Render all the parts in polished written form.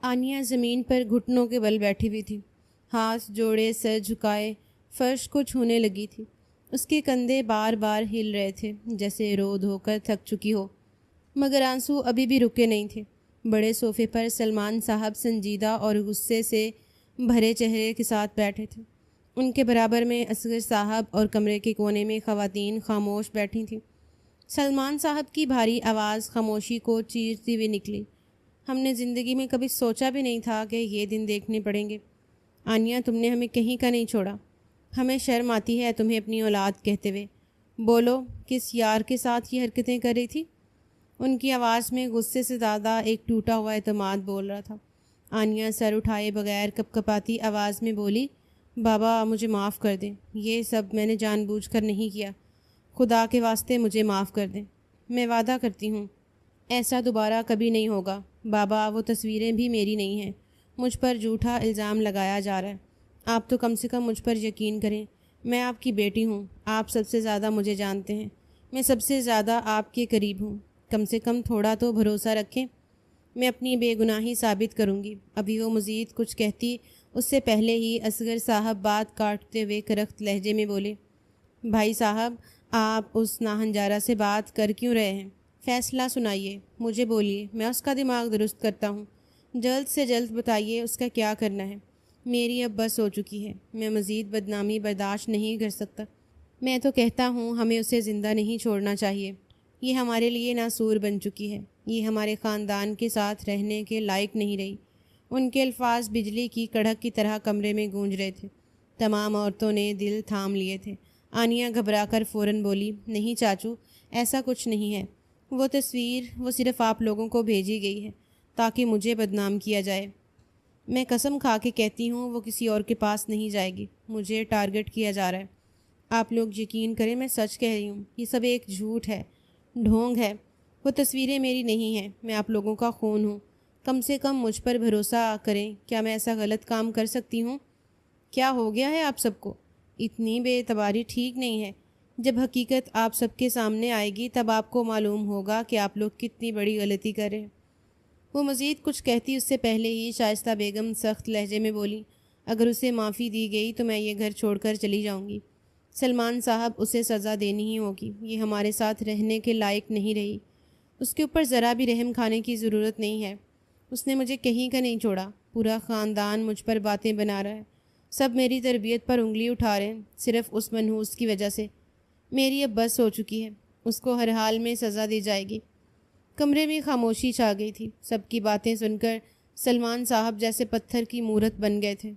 آنیا زمین پر گھٹنوں کے بل بیٹھی ہوئی تھی، ہاتھ جوڑے سر جھکائے فرش کو چھونے لگی تھی۔ اس کے کندھے بار بار ہل رہے تھے جیسے رو دھو کر تھک چکی ہو، مگر آنسو ابھی بھی رکے نہیں تھے۔ بڑے صوفے پر سلمان صاحب سنجیدہ اور غصے سے بھرے چہرے کے ساتھ بیٹھے تھے۔ ان کے برابر میں اصغر صاحب اور کمرے کے کونے میں خواتین خاموش بیٹھی تھیں۔ سلمان صاحب کی بھاری آواز خاموشی کو چیرتی ہوئی نکلی۔ ہم نے زندگی میں کبھی سوچا بھی نہیں تھا کہ یہ دن دیکھنے پڑیں گے۔ آنیا، تم نے ہمیں کہیں کا نہیں چھوڑا۔ ہمیں شرم آتی ہے تمہیں اپنی اولاد کہتے ہوئے۔ بولو، کس یار کے ساتھ یہ حرکتیں کر رہی تھی؟ ان کی آواز میں غصے سے زیادہ ایک ٹوٹا ہوا اعتماد بول رہا تھا۔ آنیا سر اٹھائے بغیر کپکپاتی آواز میں بولی، بابا مجھے معاف کر دیں، یہ سب میں نے جان بوجھ کر نہیں کیا، خدا کے واسطے مجھے معاف کر دیں، میں وعدہ کرتی ہوں ایسا دوبارہ کبھی نہیں ہوگا۔ بابا وہ تصویریں بھی میری نہیں ہیں، مجھ پر جھوٹا الزام لگایا جا رہا ہے، آپ تو کم سے کم مجھ پر یقین کریں، میں آپ کی بیٹی ہوں، آپ سب سے زیادہ مجھے جانتے ہیں، میں سب سے زیادہ آپ کے قریب ہوں، کم سے کم تھوڑا تو بھروسہ رکھیں، میں اپنی بے گناہی ثابت کروں گی۔ ابھی وہ مزید کچھ کہتی اس سے پہلے ہی اصغر صاحب بات کاٹتے ہوئے کرخت لہجے میں بولے، بھائی صاحب آپ اس ناہنجارہ سے بات کر کیوں رہے ہیں؟ فیصلہ سنائیے، مجھے بولیے، میں اس کا دماغ درست کرتا ہوں، جلد سے جلد بتائیے اس کا کیا کرنا ہے۔ میری اب بس ہو چکی ہے، میں مزید بدنامی برداشت نہیں کر سکتا۔ میں تو کہتا ہوں ہمیں اسے زندہ نہیں چھوڑنا چاہیے، یہ ہمارے لیے ناسور بن چکی ہے، یہ ہمارے خاندان کے ساتھ رہنے کے لائق نہیں رہی۔ ان کے الفاظ بجلی کی کڑک کی طرح کمرے میں گونج رہے تھے۔ تمام عورتوں نے دل تھام لیے تھے۔ آنیا گھبرا کر فوراً بولی، نہیں چاچو، ایسا کچھ نہیں ہے، وہ تصویر وہ صرف آپ لوگوں کو بھیجی گئی ہے تاکہ مجھے بدنام کیا جائے۔ میں قسم کھا کے کہتی ہوں وہ کسی اور کے پاس نہیں جائے گی، مجھے ٹارگٹ کیا جا رہا ہے۔ آپ لوگ یقین کریں، میں سچ کہہ رہی ہوں، یہ سب ایک جھوٹ ہے، ڈھونگ ہے، وہ تصویریں میری نہیں ہیں، میں آپ لوگوں کا خون ہوں، کم سے کم مجھ پر بھروسہ کریں، کیا میں ایسا غلط کام کر سکتی ہوں؟ کیا ہو گیا ہے آپ سب کو؟ اتنی بے اعتباری ٹھیک نہیں ہے، جب حقیقت آپ سب کے سامنے آئے گی تب آپ کو معلوم ہوگا کہ آپ لوگ کتنی بڑی غلطی کر رہے ہیں۔ وہ مزید کچھ کہتی اس سے پہلے ہی شائستہ بیگم سخت لہجے میں بولی، اگر اسے معافی دی گئی تو میں یہ گھر چھوڑ کر چلی جاؤں گی۔ سلمان صاحب، اسے سزا دینی ہی ہوگی، یہ ہمارے ساتھ رہنے کے لائق نہیں رہی، اس کے اوپر ذرا بھی رحم کھانے کی ضرورت نہیں ہے، اس نے مجھے کہیں کا نہیں چھوڑا، پورا خاندان مجھ پر باتیں بنا رہا ہے، سب میری تربیت پر انگلی اٹھا رہے ہیں صرف اس منحوس کی وجہ سے۔ میری اب بس ہو چکی ہے، اس کو ہر حال میں سزا دی جائے گی۔ کمرے میں خاموشی چھا گئی تھی۔ سب کی باتیں سن کر سلمان صاحب جیسے پتھر کی مورت بن گئے تھے۔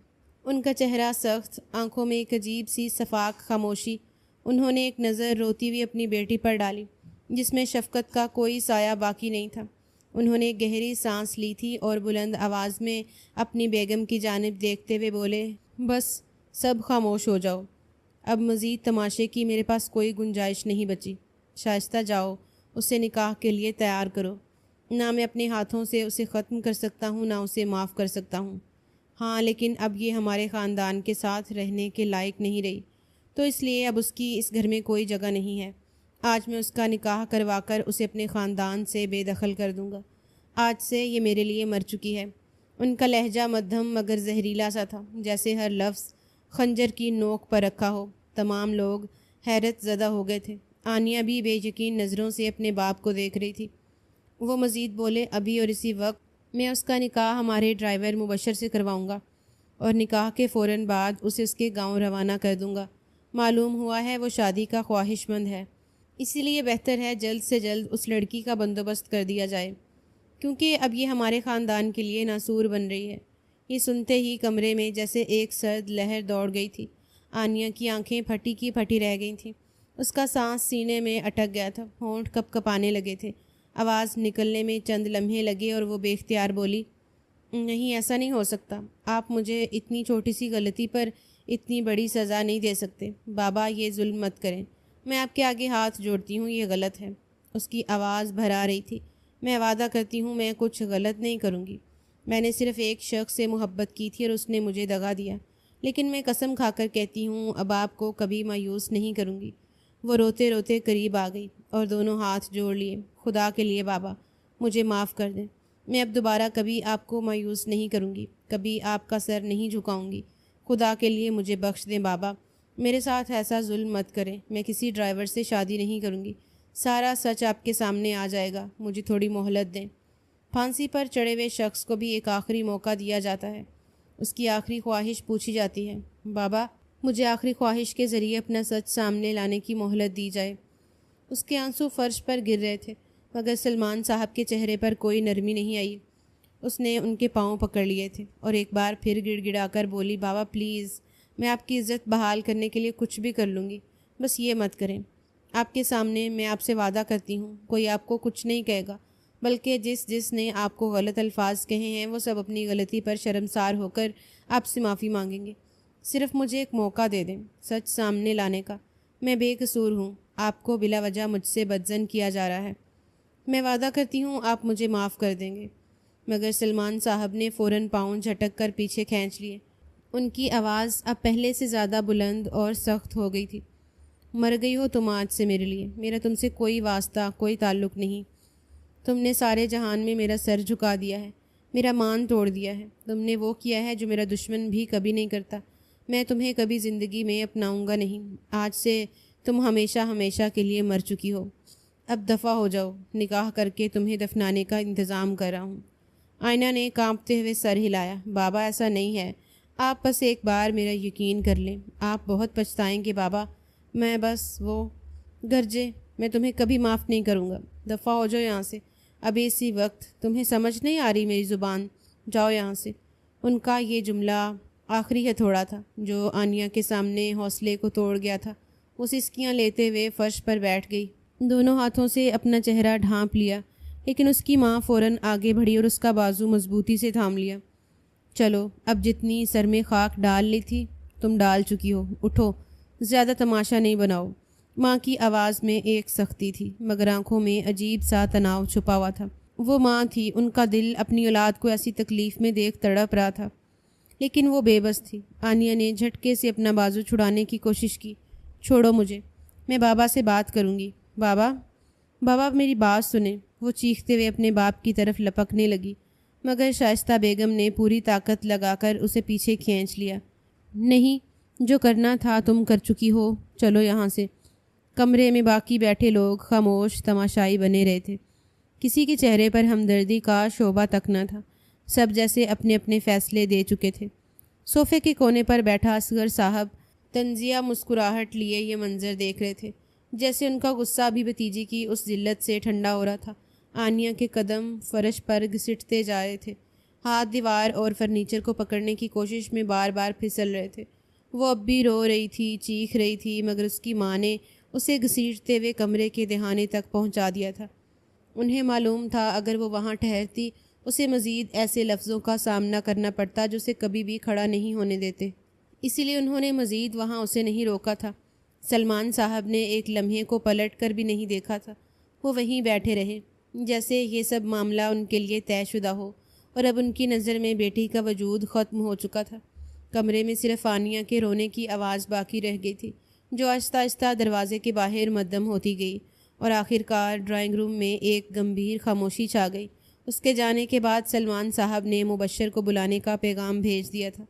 ان کا چہرہ سخت، آنکھوں میں ایک عجیب سی شفاف خاموشی۔ انہوں نے ایک نظر روتی ہوئی اپنی بیٹی پر ڈالی جس میں شفقت کا کوئی سایہ باقی نہیں تھا۔ انہوں نے ایک گہری سانس لی تھی اور بلند آواز میں اپنی بیگم کی جانب دیکھتے ہوئے بولے، بس سب خاموش ہو جاؤ، اب مزید تماشے کی میرے پاس کوئی گنجائش نہیں بچی۔ شائستہ، جاؤ اسے نکاح کے لیے تیار کرو، نہ میں اپنے ہاتھوں سے اسے ختم کر سکتا ہوں، نہ اسے معاف کر سکتا ہوں۔ ہاں لیکن اب یہ ہمارے خاندان کے ساتھ رہنے کے لائق نہیں رہی، تو اس لیے اب اس کی اس گھر میں کوئی جگہ نہیں ہے۔ آج میں اس کا نکاح کروا کر اسے اپنے خاندان سے بے دخل کر دوں گا۔ آج سے یہ میرے لیے مر چکی ہے۔ ان کا لہجہ مدھم مگر زہریلا سا تھا، جیسے ہر لفظ خنجر کی نوک پر رکھا ہو۔ تمام لوگ حیرت زدہ ہو گئے تھے۔ آنیا بھی بے یقین نظروں سے اپنے باپ کو دیکھ رہی تھی۔ وہ مزید بولے، ابھی اور اسی وقت میں اس کا نکاح ہمارے ڈرائیور مبشر سے کرواؤں گا اور نکاح کے فوراً بعد اسے اس کے گاؤں روانہ کر دوں گا۔ معلوم ہوا ہے وہ شادی کا خواہش مند ہے، اسی لیے بہتر ہے جلد سے جلد اس لڑکی کا بندوبست کر دیا جائے، کیونکہ اب یہ ہمارے خاندان کے لیے ناسور بن رہی ہے۔ یہ سنتے ہی کمرے میں جیسے ایک سرد لہر دوڑ گئی تھی۔ آنیا کی آنکھیں پھٹی کی پھٹی رہ گئی تھیں، اس کا سانس سینے میں اٹک گیا تھا، ہونٹ کپ کپانے لگے تھے، آواز نکلنے میں چند لمحے لگے اور وہ بے اختیار بولی، نہیں ایسا نہیں ہو سکتا، آپ مجھے اتنی چھوٹی سی غلطی پر اتنی بڑی سزا نہیں دے سکتے۔ بابا یہ ظلم مت کریں، میں آپ کے آگے ہاتھ جوڑتی ہوں، یہ غلط ہے۔ اس کی آواز بھرا رہی تھی۔ میں وعدہ کرتی ہوں میں کچھ غلط نہیں کروں گی، میں نے صرف ایک شخص سے محبت کی تھی اور اس نے مجھے دغا دیا، لیکن میں قسم کھا کر کہتی ہوں اب آپ کو کبھی مایوس نہیں کروں گی۔ وہ روتے روتے قریب آ گئی اور دونوں ہاتھ جوڑ لیے، خدا کے لیے بابا مجھے معاف کر دیں، میں اب دوبارہ کبھی آپ کو مایوس نہیں کروں گی، کبھی آپ کا سر نہیں جھکاؤں گی۔ خدا کے لیے مجھے بخش دیں بابا، میرے ساتھ ایسا ظلم مت کریں۔ میں کسی ڈرائیور سے شادی نہیں کروں گی، سارا سچ آپ کے سامنے آ جائے گا، مجھے تھوڑی مہلت دیں۔ پھانسی پر چڑھے ہوئے شخص کو بھی ایک آخری موقع دیا جاتا ہے، اس کی آخری خواہش پوچھی جاتی ہے۔ بابا، مجھے آخری خواہش کے ذریعے اپنا سچ سامنے لانے کی مہلت دی جائے۔ اس کے آنسو فرش پر گر رہے تھے، مگر سلمان صاحب کے چہرے پر کوئی نرمی نہیں آئی۔ اس نے ان کے پاؤں پکڑ لیے تھے اور ایک بار پھر گڑ گڑا کر بولی، بابا پلیز، میں آپ کی عزت بحال کرنے کے لیے کچھ بھی کر لوں گی، بس یہ مت کریں۔ آپ کے سامنے میں آپ سے وعدہ کرتی ہوں، کوئی آپ کو کچھ نہیں کہے گا، بلکہ جس نے آپ کو غلط الفاظ کہے ہیں وہ سب اپنی غلطی پر شرمسار ہو کر آپ سے معافی مانگیں گے۔ صرف مجھے ایک موقع دے دیں سچ سامنے لانے کا۔ میں بے قصور ہوں، آپ کو بلا وجہ مجھ سے بدظن کیا جا رہا ہے۔ میں وعدہ کرتی ہوں آپ مجھے معاف کر دیں گے۔ مگر سلمان صاحب نے فوراً پاؤں جھٹک کر پیچھے کھینچ لیے۔ ان کی آواز اب پہلے سے زیادہ بلند اور سخت ہو گئی تھی۔ مر گئی ہو تم آج سے میرے لیے، میرا تم سے کوئی واسطہ، کوئی تعلق نہیں۔ تم نے سارے جہان میں میرا سر جھکا دیا ہے، میرا مان توڑ دیا ہے۔ تم نے وہ کیا ہے جو میرا دشمن بھی کبھی نہیں کرتا۔ میں تمہیں کبھی زندگی میں اپناؤں گا نہیں۔ آج سے تم ہمیشہ ہمیشہ کے لیے مر چکی ہو۔ اب دفع ہو جاؤ، نکاح کر کے تمہیں دفنانے کا انتظام کر رہا ہوں۔ آئینہ نے کانپتے ہوئے سر ہلایا۔ بابا ایسا نہیں ہے، آپ بس ایک بار میرا یقین کر لیں، آپ بہت پچھتائیں گے بابا۔ میں بس وہ گرجے، میں تمہیں کبھی معاف نہیں کروں گا۔ دفع ہو جاؤ یہاں سے، اب اسی وقت۔ تمہیں سمجھ نہیں آ رہی میری زبان؟ جاؤ یہاں سے۔ ان کا یہ جملہ آخری ہتھوڑا تھا جو آنیا کے سامنے حوصلے کو توڑ گیا تھا۔ وہ سسکیاں لیتے ہوئے فرش پر بیٹھ گئی، دونوں ہاتھوں سے اپنا چہرہ ڈھانپ لیا، لیکن اس کی ماں فوراً آگے بڑھی اور اس کا بازو مضبوطی سے تھام لیا۔ چلو، اب جتنی سر میں خاک ڈال لی تھی تم ڈال چکی ہو، اٹھو، زیادہ تماشا نہیں بناؤ۔ ماں کی آواز میں ایک سختی تھی، مگر آنکھوں میں عجیب سا تناؤ چھپا ہوا تھا۔ وہ ماں تھی، ان کا دل اپنی اولاد کو ایسی تکلیف میں دیکھ تڑپ رہا تھا، لیکن وہ بے بس تھی۔ آنیا نے جھٹکے سے اپنا بازو چھڑانے کی کوشش کی۔ چھوڑو مجھے، میں بابا سے بات کروں گی۔ بابا، بابا میری بات سنیں۔ وہ چیختے ہوئے اپنے باپ کی طرف لپکنے لگی، مگر شائستہ بیگم نے پوری طاقت لگا کر اسے پیچھے کھینچ لیا۔ نہیں، جو کرنا تھا تم کر چکی ہو، چلو یہاں سے۔ کمرے میں باقی بیٹھے لوگ خاموش تماشائی بنے رہے تھے، کسی کے چہرے پر ہمدردی کا شعبہ تک نہ تھا، سب جیسے اپنے اپنے فیصلے دے چکے تھے۔ صوفے کے کونے پر بیٹھا اصغر صاحب طنزیہ مسکراہٹ لیے یہ منظر دیکھ رہے تھے، جیسے ان کا غصہ بھی بھتیجی کی اس ذلت سے ٹھنڈا ہو رہا تھا۔ آنیا کے قدم فرش پر گھسٹتے جا رہے تھے، ہاتھ دیوار اور فرنیچر کو پکڑنے کی کوشش میں بار بار پھسل رہے تھے۔ وہ اب بھی رو رہی تھی، چیخ رہی تھی، مگر اس کی ماں نے اسے گھسیٹتے ہوئے کمرے کے دہانے تک پہنچا دیا تھا۔ انہیں معلوم تھا اگر وہ وہاں ٹھہرتی اسے مزید ایسے لفظوں کا سامنا کرنا پڑتا جو اسے کبھی بھی کھڑا نہیں ہونے دیتے، اسی لیے انہوں نے مزید وہاں اسے نہیں روکا تھا۔ سلمان صاحب نے ایک لمحے کو پلٹ کر بھی نہیں دیکھا تھا، وہ وہیں بیٹھے رہے جیسے یہ سب معاملہ ان کے لیے طے شدہ ہو، اور اب ان کی نظر میں بیٹی کا وجود ختم ہو چکا تھا۔ کمرے میں صرف آنیا کے رونے کی آواز باقی رہ گئی تھی، جو آہستہ آہستہ دروازے کے باہر مدھم ہوتی گئی، اور آخر کار ڈرائنگ روم میں ایک گمبھیر خاموشی چھا گئی۔ اس کے جانے کے بعد سلمان صاحب نے مبشر کو بلانے کا پیغام بھیج دیا تھا۔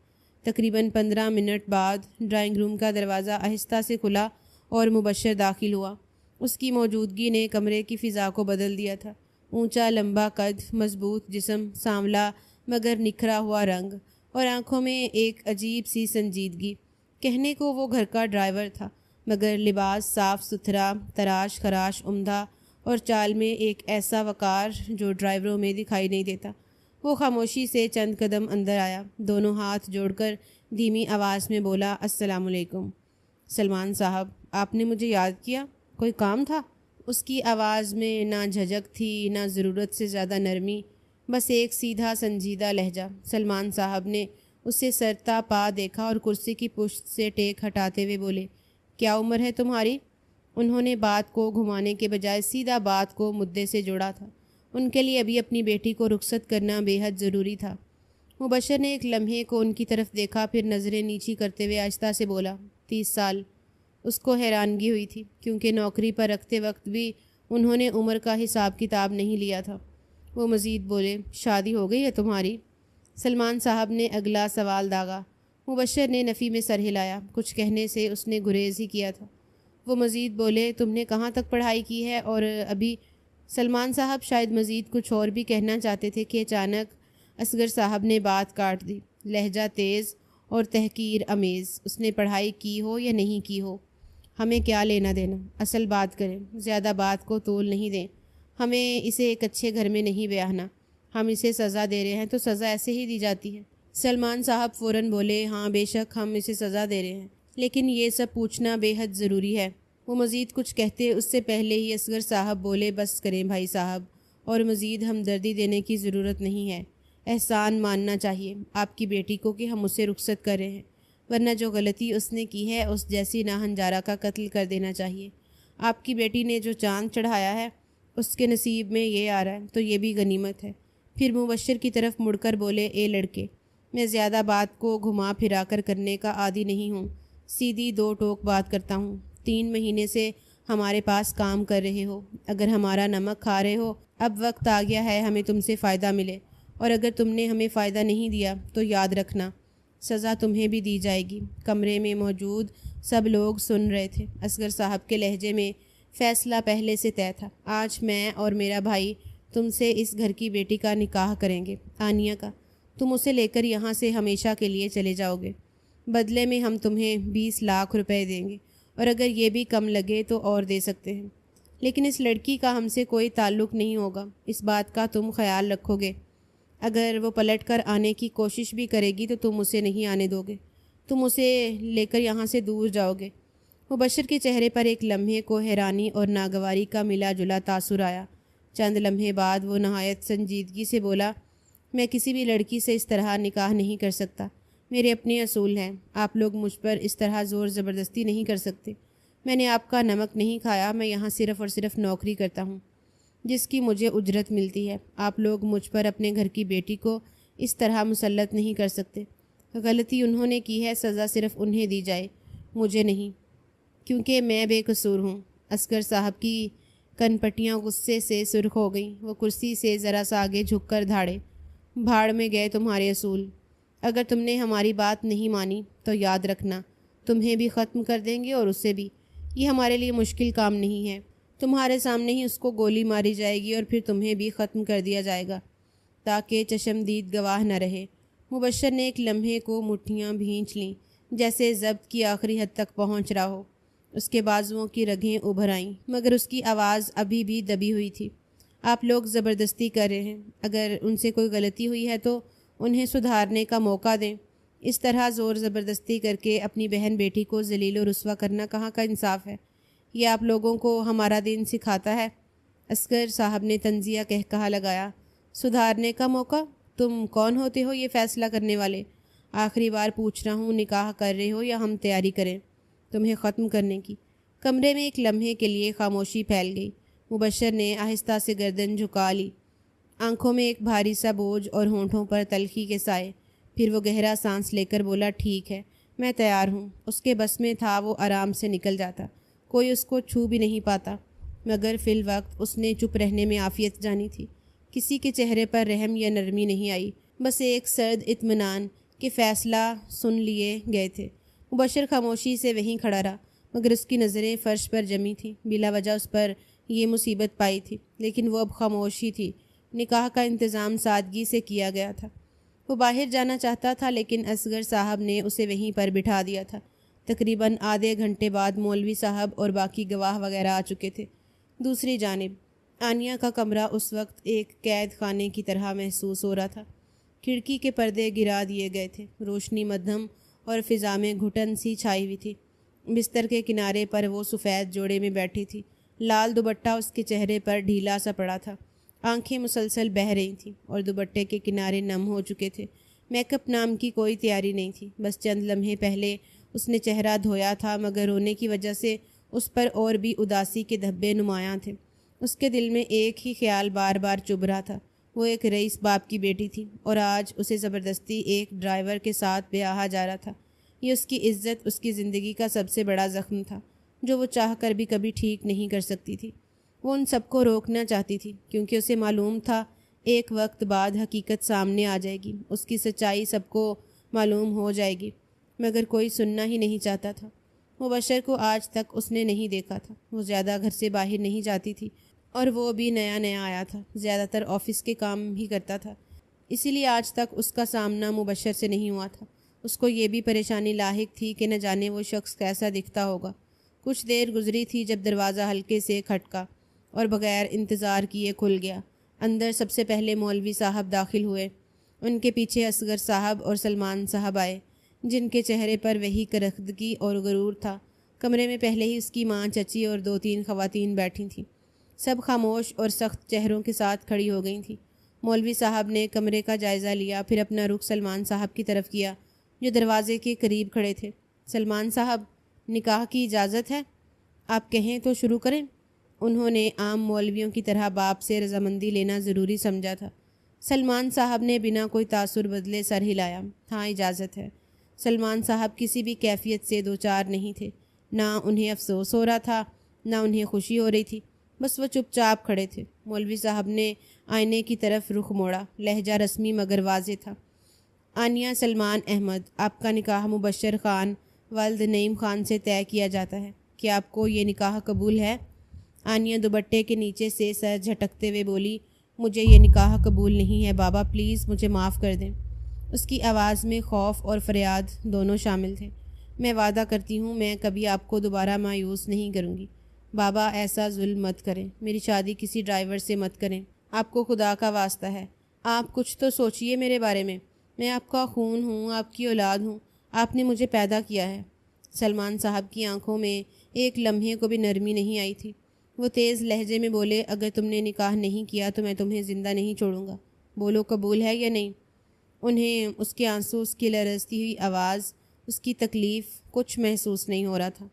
تقریباً 15 منٹ بعد ڈرائنگ روم کا دروازہ آہستہ سے کھلا اور مبشر داخل ہوا۔ اس کی موجودگی نے کمرے کی فضا کو بدل دیا تھا۔ اونچا لمبا قد، مضبوط جسم، سانولا مگر نکھرا ہوا رنگ، اور آنکھوں میں ایک عجیب سی سنجیدگی۔ کہنے کو وہ گھر کا ڈرائیور تھا، مگر لباس صاف ستھرا، تراش خراش عمدہ، اور چال میں ایک ایسا وقار جو ڈرائیوروں میں دکھائی نہیں دیتا۔ وہ خاموشی سے چند قدم اندر آیا، دونوں ہاتھ جوڑ کر دھیمی آواز میں بولا، السلام علیکم۔ سلمان صاحب، آپ نے مجھے یاد کیا؟ کوئی کام تھا؟ اس کی آواز میں نہ جھجک تھی، نہ ضرورت سے زیادہ نرمی، بس ایک سیدھا سنجیدہ لہجہ۔ سلمان صاحب نے اسے سرتا پا دیکھا اور کرسی کی پشت سے ٹیک ہٹاتے ہوئے بولے، کیا عمر ہے تمہاری؟ انہوں نے بات کو گھمانے کے بجائے سیدھا بات کو مدعے سے جوڑا تھا۔ ان کے لیے ابھی اپنی بیٹی کو رخصت کرنا بے حد ضروری تھا۔ مبشر نے ایک لمحے کو ان کی طرف دیکھا، پھر نظریں نیچی کرتے ہوئے آہستہ سے بولا، 30 سال۔ اس کو حیرانگی ہوئی تھی، کیونکہ نوکری پر رکھتے وقت بھی انہوں نے عمر کا حساب کتاب نہیں لیا تھا۔ وہ مزید بولے، شادی ہو گئی ہے تمہاری؟ سلمان صاحب نے اگلا سوال داغا۔ مبشر نے نفی میں سر ہلایا، کچھ کہنے سے اس نے گریز ہی کیا تھا۔ وہ مزید بولے، تم نے کہاں تک پڑھائی کی ہے اور ابھی؟ سلمان صاحب شاید مزید کچھ اور بھی کہنا چاہتے تھے کہ اچانک اصغر صاحب نے بات کاٹ دی، لہجہ تیز اور تحقیر امیز۔ اس نے پڑھائی کی ہو یا نہیں کی ہو، ہمیں کیا لینا دینا، اصل بات کریں، زیادہ بات کو تول نہیں دیں۔ ہمیں اسے ایک اچھے گھر میں نہیں بیاہنا، ہم اسے سزا دے رہے ہیں تو سزا ایسے ہی دی جاتی ہے۔ سلمان صاحب فوراً بولے، ہاں بے شک ہم اسے سزا دے رہے ہیں، لیکن یہ سب پوچھنا بے حد ضروری ہے۔ وہ مزید کچھ کہتے اس سے پہلے ہی اصغر صاحب بولے، بس کریں بھائی صاحب، اور مزید ہمدردی دینے کی ضرورت نہیں ہے۔ احسان ماننا چاہیے آپ کی بیٹی کو کہ ہم اسے رخصت کر رہے ہیں، ورنہ جو غلطی اس نے کی ہے اس جیسی ناہنجارہ کا قتل کر دینا چاہیے۔ آپ کی بیٹی نے جو چاند چڑھایا ہے اس کے نصیب میں یہ آ رہا ہے تو یہ بھی غنیمت ہے۔ پھر مبشر کی طرف مڑ کر بولے، اے لڑکے، میں زیادہ بات کو گھما پھرا کر کرنے کا عادی نہیں ہوں، سیدھی دو ٹوک بات کرتا ہوں۔ 3 مہینے سے ہمارے پاس کام کر رہے ہو، اگر ہمارا نمک کھا رہے ہو، اب وقت آ گیا ہے ہمیں تم سے فائدہ ملے، اور اگر تم نے ہمیں فائدہ نہیں دیا تو یاد رکھنا سزا تمہیں بھی دی جائے گی۔ کمرے میں موجود سب لوگ سن رہے تھے۔ اصغر صاحب کے لہجے میں فیصلہ پہلے سے طے تھا، آج میں اور میرا بھائی تم سے اس گھر کی بیٹی کا نکاح کریں گے، آنیہ کا۔ تم اسے لے کر یہاں سے ہمیشہ کے لیے چلے جاؤ گے، بدلے میں ہم تمہیں 20 لاکھ روپے دیں گے، اور اگر یہ بھی کم لگے تو اور دے سکتے ہیں، لیکن اس لڑکی کا ہم سے کوئی تعلق نہیں ہوگا، اس بات کا تم خیال رکھو گے۔ اگر وہ پلٹ کر آنے کی کوشش بھی کرے گی تو تم اسے نہیں آنے دو گے، تم اسے لے کر یہاں سے دور جاؤ گے۔ مبشر کے چہرے پر ایک لمحے کو حیرانی اور ناگواری کا ملا جلا تاثر آیا۔ چند لمحے بعد وہ نہایت سنجیدگی سے بولا، میں کسی بھی لڑکی سے اس طرح نکاح نہیں کر سکتا، میرے اپنے اصول ہیں، آپ لوگ مجھ پر اس طرح زور زبردستی نہیں کر سکتے۔ میں نے آپ کا نمک نہیں کھایا، میں یہاں صرف اور صرف نوکری کرتا ہوں جس کی مجھے اجرت ملتی ہے۔ آپ لوگ مجھ پر اپنے گھر کی بیٹی کو اس طرح مسلط نہیں کر سکتے۔ غلطی انہوں نے کی ہے، سزا صرف انہیں دی جائے، مجھے نہیں، کیونکہ میں بے قصور ہوں۔ اصغر صاحب کی کن پٹیاں غصے سے سرخ ہو گئیں، وہ کرسی سے ذرا سا آگے جھک کر دھاڑے، بھاڑ میں گئے تمہارے اصول، اگر تم نے ہماری بات نہیں مانی تو یاد رکھنا تمہیں بھی ختم کر دیں گے اور اسے بھی۔ یہ ہمارے لیے مشکل کام نہیں ہے، تمہارے سامنے ہی اس کو گولی ماری جائے گی اور پھر تمہیں بھی ختم کر دیا جائے گا تاکہ چشمدید گواہ نہ رہے۔ مبشر نے ایک لمحے کو مٹھیاں بھینچ لیں، جیسے ضبط کی آخری حد تک پہنچ رہا ہو۔ اس کے بازوؤں کی رگیں ابھر آئیں، مگر اس کی آواز ابھی بھی دبی ہوئی تھی۔ آپ لوگ زبردستی کر رہے ہیں، اگر ان سے کوئی غلطی ہوئی ہے تو انہیں سدھارنے کا موقع دیں۔ اس طرح زور زبردستی کر کے اپنی بہن بیٹی کو ذلیل و رسوا کرنا کہاں کا انصاف ہے؟ یہ آپ لوگوں کو ہمارا دین سکھاتا ہے؟ اصغر صاحب نے طنزیہ کہا لگایا، سدھارنے کا موقع؟ تم کون ہوتے ہو یہ فیصلہ کرنے والے؟ آخری بار پوچھ رہا ہوں، نکاح کر رہے ہو یا ہم تیاری کریں تمہیں ختم کرنے کی؟ کمرے میں ایک لمحے کے لیے خاموشی پھیل گئی۔ مبشر نے آہستہ سے گردن جھکا لی، آنکھوں میں ایک بھاری سا بوجھ اور ہونٹوں پر تلخی کے سائے۔ پھر وہ گہرا سانس لے کر بولا، ٹھیک ہے، میں تیار ہوں۔ اس کے بس میں تھا وہ آرام سے نکل جاتا، کوئی اس کو چھو بھی نہیں پاتا، مگر فی الوقت اس نے چپ رہنے میں عافیت جانی تھی۔ کسی کے چہرے پر رحم یا نرمی نہیں آئی، بس ایک سرد اطمینان کہ فیصلہ سن لیے گئے تھے۔ مبشر خاموشی سے وہیں کھڑا رہا، مگر اس کی نظریں فرش پر جمی تھیں۔ بلا وجہ اس پر یہ مصیبت پائی تھی، لیکن وہ اب خاموش ہی تھی۔ نکاح کا انتظام سادگی سے کیا گیا تھا۔ وہ باہر جانا چاہتا تھا، لیکن اصغر صاحب نے اسے وہیں پر بٹھا دیا تھا۔ تقریباً آدھے گھنٹے بعد مولوی صاحب اور باقی گواہ وغیرہ آ چکے تھے۔ دوسری جانب آنیہ کا کمرہ اس وقت ایک قید خانے کی طرح محسوس ہو رہا تھا۔ کھڑکی کے پردے گرا دیے گئے تھے، روشنی مدھم اور فضا میں گھٹن سی چھائی ہوئی تھی۔ بستر کے کنارے پر وہ سفید جوڑے میں بیٹھی تھی، لال دوپٹہ اس کے چہرے پر ڈھیلا سا پڑا تھا، آنکھیں مسلسل بہہ رہی تھیں اور دوپٹے کے کنارے نم ہو چکے تھے۔ میک اپ نام کی کوئی تیاری نہیں تھی، بس چند لمحے پہلے اس نے چہرہ دھویا تھا، مگر رونے کی وجہ سے اس پر اور بھی اداسی کے دھبے نمایاں تھے۔ اس کے دل میں ایک ہی خیال بار بار چبھ رہا تھا، وہ ایک رئیس باپ کی بیٹی تھی اور آج اسے زبردستی ایک ڈرائیور کے ساتھ بیاہا جا رہا تھا۔ یہ اس کی عزت، اس کی زندگی کا سب سے بڑا زخم تھا، جو وہ چاہ کر بھی کبھی ٹھیک نہیں کر سکتی تھی۔ وہ ان سب کو روکنا چاہتی تھی، کیونکہ اسے معلوم تھا ایک وقت بعد حقیقت سامنے آ جائے گی، اس کی سچائی سب کو معلوم ہو جائے گی، مگر کوئی سننا ہی نہیں چاہتا تھا۔ مبشر کو آج تک اس نے نہیں دیکھا تھا، وہ زیادہ گھر سے باہر نہیں جاتی تھی، اور وہ بھی نیا نیا آیا تھا، زیادہ تر آفس کے کام ہی کرتا تھا، اسی لیے آج تک اس کا سامنا مبشر سے نہیں ہوا تھا۔ اس کو یہ بھی پریشانی لاحق تھی کہ نہ جانے وہ شخص کیسا دکھتا ہوگا۔ کچھ دیر گزری تھی جب دروازہ ہلکے سے کھٹکا اور بغیر انتظار کیے کھل گیا۔ اندر سب سے پہلے مولوی صاحب داخل ہوئے، ان کے پیچھے اصغر صاحب اور سلمان صاحب آئے، جن کے چہرے پر وہی کرختگی اور غرور تھا۔ کمرے میں پہلے ہی اس کی ماں، چچی اور 2-3 خواتین بیٹھی تھیں، سب خاموش اور سخت چہروں کے ساتھ کھڑی ہو گئی تھیں۔ مولوی صاحب نے کمرے کا جائزہ لیا، پھر اپنا رخ سلمان صاحب کی طرف کیا جو دروازے کے قریب کھڑے تھے۔ سلمان صاحب، نکاح کی اجازت ہے؟ آپ کہیں تو شروع کریں۔ انہوں نے عام مولویوں کی طرح باپ سے رضامندی لینا ضروری سمجھا تھا۔ سلمان صاحب نے بنا کوئی تاثر بدلے سر ہلایا۔ ہاں، اجازت ہے۔ سلمان صاحب کسی بھی کیفیت سے دوچار نہیں تھے، نہ انہیں افسوس ہو رہا تھا، نہ انہیں خوشی ہو رہی تھی، بس وہ چپ چاپ کھڑے تھے۔ مولوی صاحب نے آئینے کی طرف رخ موڑا، لہجہ رسمی مگر واضح تھا۔ آنیہ سلمان احمد، آپ کا نکاح مبشر خان ولد نعیم خان سے طے کیا جاتا ہے، کیا آپ کو یہ نکاح قبول ہے؟ آنیہ دوپٹے کے نیچے سے سر جھٹکتے ہوئے بولی، مجھے یہ نکاح قبول نہیں ہے بابا، پلیز مجھے معاف کر دیں۔ اس کی آواز میں خوف اور فریاد دونوں شامل تھے۔ میں وعدہ کرتی ہوں میں کبھی آپ کو دوبارہ مایوس نہیں کروں گی۔ بابا، ایسا ظلم مت کریں، میری شادی کسی ڈرائیور سے مت کریں، آپ کو خدا کا واسطہ ہے۔ آپ کچھ تو سوچئے میرے بارے میں آپ کا خون ہوں، آپ کی اولاد ہوں، آپ نے مجھے پیدا کیا ہے۔ سلمان صاحب کی آنکھوں میں ایک لمحے کو بھی نرمی نہیں آئی تھی۔ وہ تیز لہجے میں بولے، اگر تم نے نکاح نہیں کیا تو میں تمہیں زندہ نہیں چھوڑوں گا، بولو قبول ہے یا نہیں؟ انہیں اس کے آنسو، اس کی لرزتی ہوئی آواز، اس کی تکلیف کچھ محسوس نہیں ہو رہا تھا۔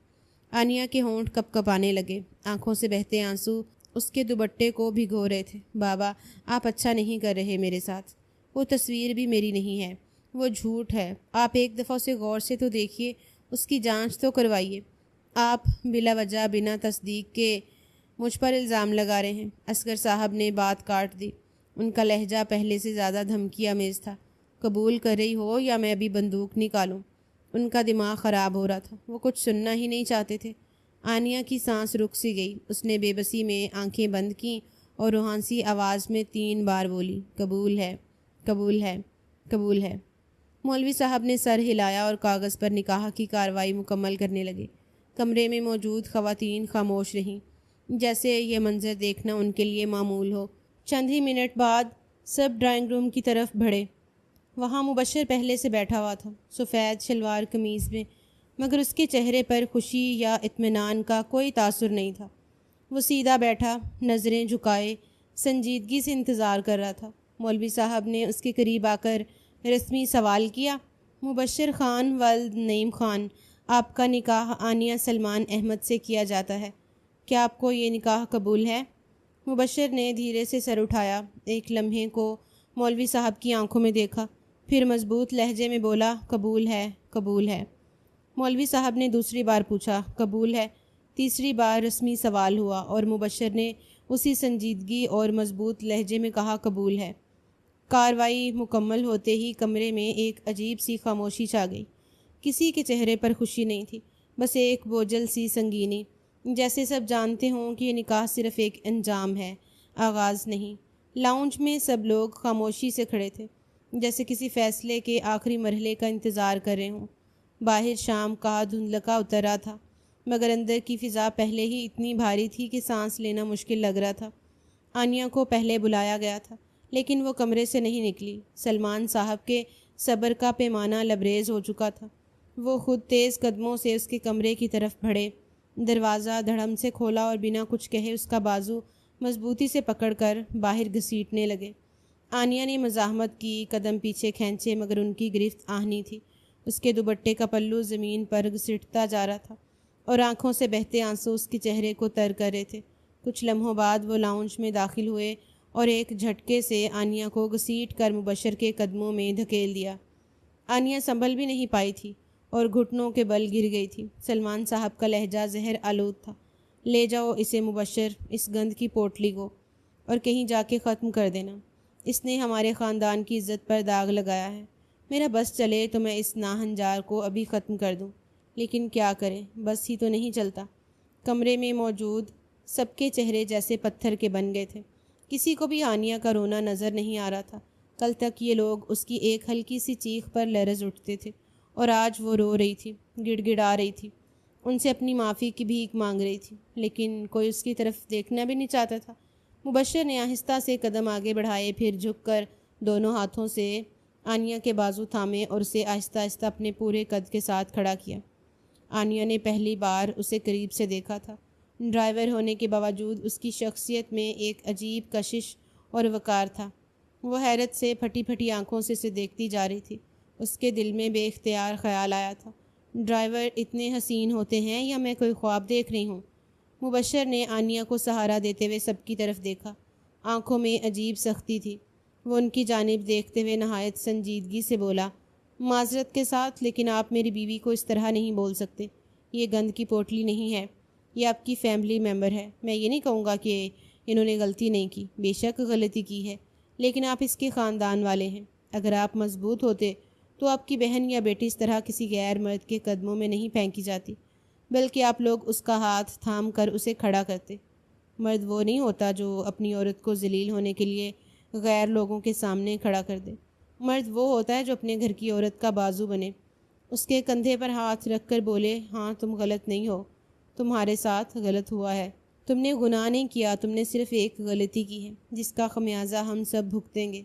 آنیہ کے ہونٹ کپ کپانے لگے، آنکھوں سے بہتے آنسو اس کے دوپٹے کو بھگو رہے تھے۔ بابا، آپ اچھا نہیں کر رہے میرے ساتھ، وہ تصویر بھی میری نہیں ہے، وہ جھوٹ ہے، آپ ایک دفعہ اسے غور سے تو دیکھیے، اس کی جانچ تو کروائیے۔ آپ بلا وجہ بنا تصدیق کے مجھ پر الزام لگا رہے ہیں۔ اصغر صاحب نے بات کاٹ دی، ان کا لہجہ پہلے سے زیادہ دھمکی آمیز تھا۔ قبول کر رہی ہو یا میں ابھی بندوق نکالوں؟ ان کا دماغ خراب ہو رہا تھا، وہ کچھ سننا ہی نہیں چاہتے تھے۔ آنیہ کی سانس رک سی گئی، اس نے بے بسی میں آنکھیں بند کیں اور روحانسی آواز میں 3 بار بولی، قبول ہے، قبول ہے، قبول ہے۔ مولوی صاحب نے سر ہلایا اور کاغذ پر نکاح کی کارروائی مکمل کرنے لگے۔ کمرے میں موجود خواتین خاموش رہیں، جیسے یہ منظر دیکھنا ان کے لیے معمول ہو۔ چند ہی منٹ بعد سب ڈرائنگ روم کی طرف بڑھے۔ وہاں مبشر پہلے سے بیٹھا ہوا تھا، سفید شلوار قمیض میں، مگر اس کے چہرے پر خوشی یا اطمینان کا کوئی تاثر نہیں تھا۔ وہ سیدھا بیٹھا، نظریں جھکائے، سنجیدگی سے انتظار کر رہا تھا۔ مولوی صاحب نے اس کے قریب آ کر رسمی سوال کیا، مبشر خان ولد نعیم خان، آپ کا نکاح آنیہ سلمان احمد سے کیا جاتا ہے، کیا آپ کو یہ نکاح قبول ہے؟ مبشر نے دھیرے سے سر اٹھایا، ایک لمحے کو مولوی صاحب کی آنکھوں میں دیکھا، پھر مضبوط لہجے میں بولا، قبول ہے، قبول ہے۔ مولوی صاحب نے دوسری بار پوچھا، قبول ہے؟ تیسری بار رسمی سوال ہوا اور مبشر نے اسی سنجیدگی اور مضبوط لہجے میں کہا، قبول ہے۔ کارروائی مکمل ہوتے ہی کمرے میں ایک عجیب سی خاموشی چھا گئی۔ کسی کے چہرے پر خوشی نہیں تھی، بس ایک بوجھل سی سنگینی، جیسے سب جانتے ہوں کہ یہ نکاح صرف ایک انجام ہے، آغاز نہیں۔ لاؤنج میں سب لوگ خاموشی سے کھڑے تھے، جیسے کسی فیصلے کے آخری مرحلے کا انتظار کر رہے ہوں۔ باہر شام کا دھندلکا اتر رہا تھا، مگر اندر کی فضا پہلے ہی اتنی بھاری تھی کہ سانس لینا مشکل لگ رہا تھا۔ آنیہ کو پہلے بلایا گیا تھا، لیکن وہ کمرے سے نہیں نکلی۔ سلمان صاحب کے صبر کا پیمانہ لبریز ہو چکا تھا۔ وہ خود تیز قدموں سے اس کے کمرے کی طرف بڑھے، دروازہ دھڑم سے کھولا اور بنا کچھ کہے اس کا بازو مضبوطی سے پکڑ کر باہر گھسیٹنے لگے۔ آنیہ نے مزاحمت کی، قدم پیچھے کھینچے، مگر ان کی گرفت آہنی تھی۔ اس کے دوپٹے کا پلو زمین پر گھسیٹتا جا رہا تھا اور آنکھوں سے بہتے آنسو اس کے چہرے کو تر کر رہے تھے۔ کچھ لمحوں بعد وہ لاؤنج میں داخل ہوئے اور ایک جھٹکے سے آنیہ کو گھسیٹ کر مبشر کے قدموں میں دھکیل دیا۔ آنیہ سنبھل بھی نہیں پائی تھی اور گھٹنوں کے بل گر گئی تھی۔ سلمان صاحب کا لہجہ زہر آلود تھا، لے جاؤ اسے مبشر، اس گند کی پوٹلی کو، اور کہیں جا کے ختم کر دینا۔ اس نے ہمارے خاندان کی عزت پر داغ لگایا ہے۔ میرا بس چلے تو میں اس ناہنجار کو ابھی ختم کر دوں، لیکن کیا کریں، بس ہی تو نہیں چلتا۔ کمرے میں موجود سب کے چہرے جیسے پتھر کے بن گئے تھے۔ کسی کو بھی آنیہ کا رونا نظر نہیں آ رہا تھا۔ کل تک یہ لوگ اس کی ایک ہلکی سی چیخ پر لرز اٹھتے تھے، اور آج وہ رو رہی تھی، گڑ گڑا رہی تھی، ان سے اپنی معافی کی بھیک مانگ رہی تھی، لیکن کوئی اس کی طرف دیکھنا بھی نہیں چاہتا تھا۔ مبشر نے آہستہ سے قدم آگے بڑھائے، پھر جھک کر دونوں ہاتھوں سے آنیہ کے بازو تھامے اور اسے آہستہ آہستہ اپنے پورے قد کے ساتھ کھڑا کیا۔ آنیہ نے پہلی بار اسے قریب سے دیکھا تھا۔ ڈرائیور ہونے کے باوجود اس کی شخصیت میں ایک عجیب کشش اور وقار تھا۔ وہ حیرت سے پھٹی پھٹی آنکھوں سے اسے دیکھتی جا رہی تھی۔ اس کے دل میں بے اختیار خیال آیا تھا، ڈرائیور اتنے حسین ہوتے ہیں یا میں کوئی خواب دیکھ رہی ہوں؟ مبشر نے آنیہ کو سہارا دیتے ہوئے سب کی طرف دیکھا۔ آنکھوں میں عجیب سختی تھی۔ وہ ان کی جانب دیکھتے ہوئے نہایت سنجیدگی سے بولا، معذرت کے ساتھ، لیکن آپ میری بیوی کو اس طرح نہیں بول سکتے۔ یہ گند کی پوٹلی نہیں ہے، یہ آپ کی فیملی ممبر ہے۔ میں یہ نہیں کہوں گا کہ انہوں نے غلطی نہیں کی، بے شک غلطی کی ہے، لیکن آپ اس کے خاندان والے ہیں۔ اگر آپ مضبوط ہوتے تو آپ کی بہن یا بیٹی اس طرح کسی غیر مرد کے قدموں میں نہیں پھینکی جاتی، بلکہ آپ لوگ اس کا ہاتھ تھام کر اسے کھڑا کرتے۔ مرد وہ نہیں ہوتا جو اپنی عورت کو ذلیل ہونے کے لیے غیر لوگوں کے سامنے کھڑا کر دے۔ مرد وہ ہوتا ہے جو اپنے گھر کی عورت کا بازو بنے، اس کے کندھے پر ہاتھ رکھ کر بولے، ہاں تم غلط نہیں ہو، تمہارے ساتھ غلط ہوا ہے، تم نے گناہ نہیں کیا، تم نے صرف ایک غلطی کی ہے جس کا خمیازہ ہم سب بھگتیں گے،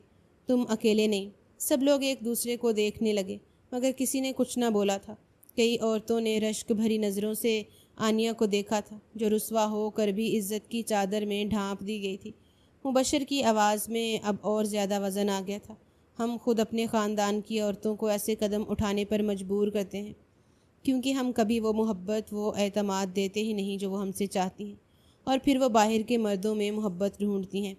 تم اکیلے نہیں۔ سب لوگ ایک دوسرے کو دیکھنے لگے، مگر کسی نے کچھ نہ بولا تھا۔ کئی عورتوں نے رشک بھری نظروں سے آنیہ کو دیکھا تھا، جو رسوا ہو کر بھی عزت کی چادر میں ڈھانپ دی گئی تھی۔ مبشر کی آواز میں اب اور زیادہ وزن آ گیا تھا۔ ہم خود اپنے خاندان کی عورتوں کو ایسے قدم اٹھانے پر مجبور کرتے ہیں کیونکہ ہم کبھی وہ محبت، وہ اعتماد دیتے ہی نہیں جو وہ ہم سے چاہتی ہیں، اور پھر وہ باہر کے مردوں میں محبت ڈھونڈتی ہیں،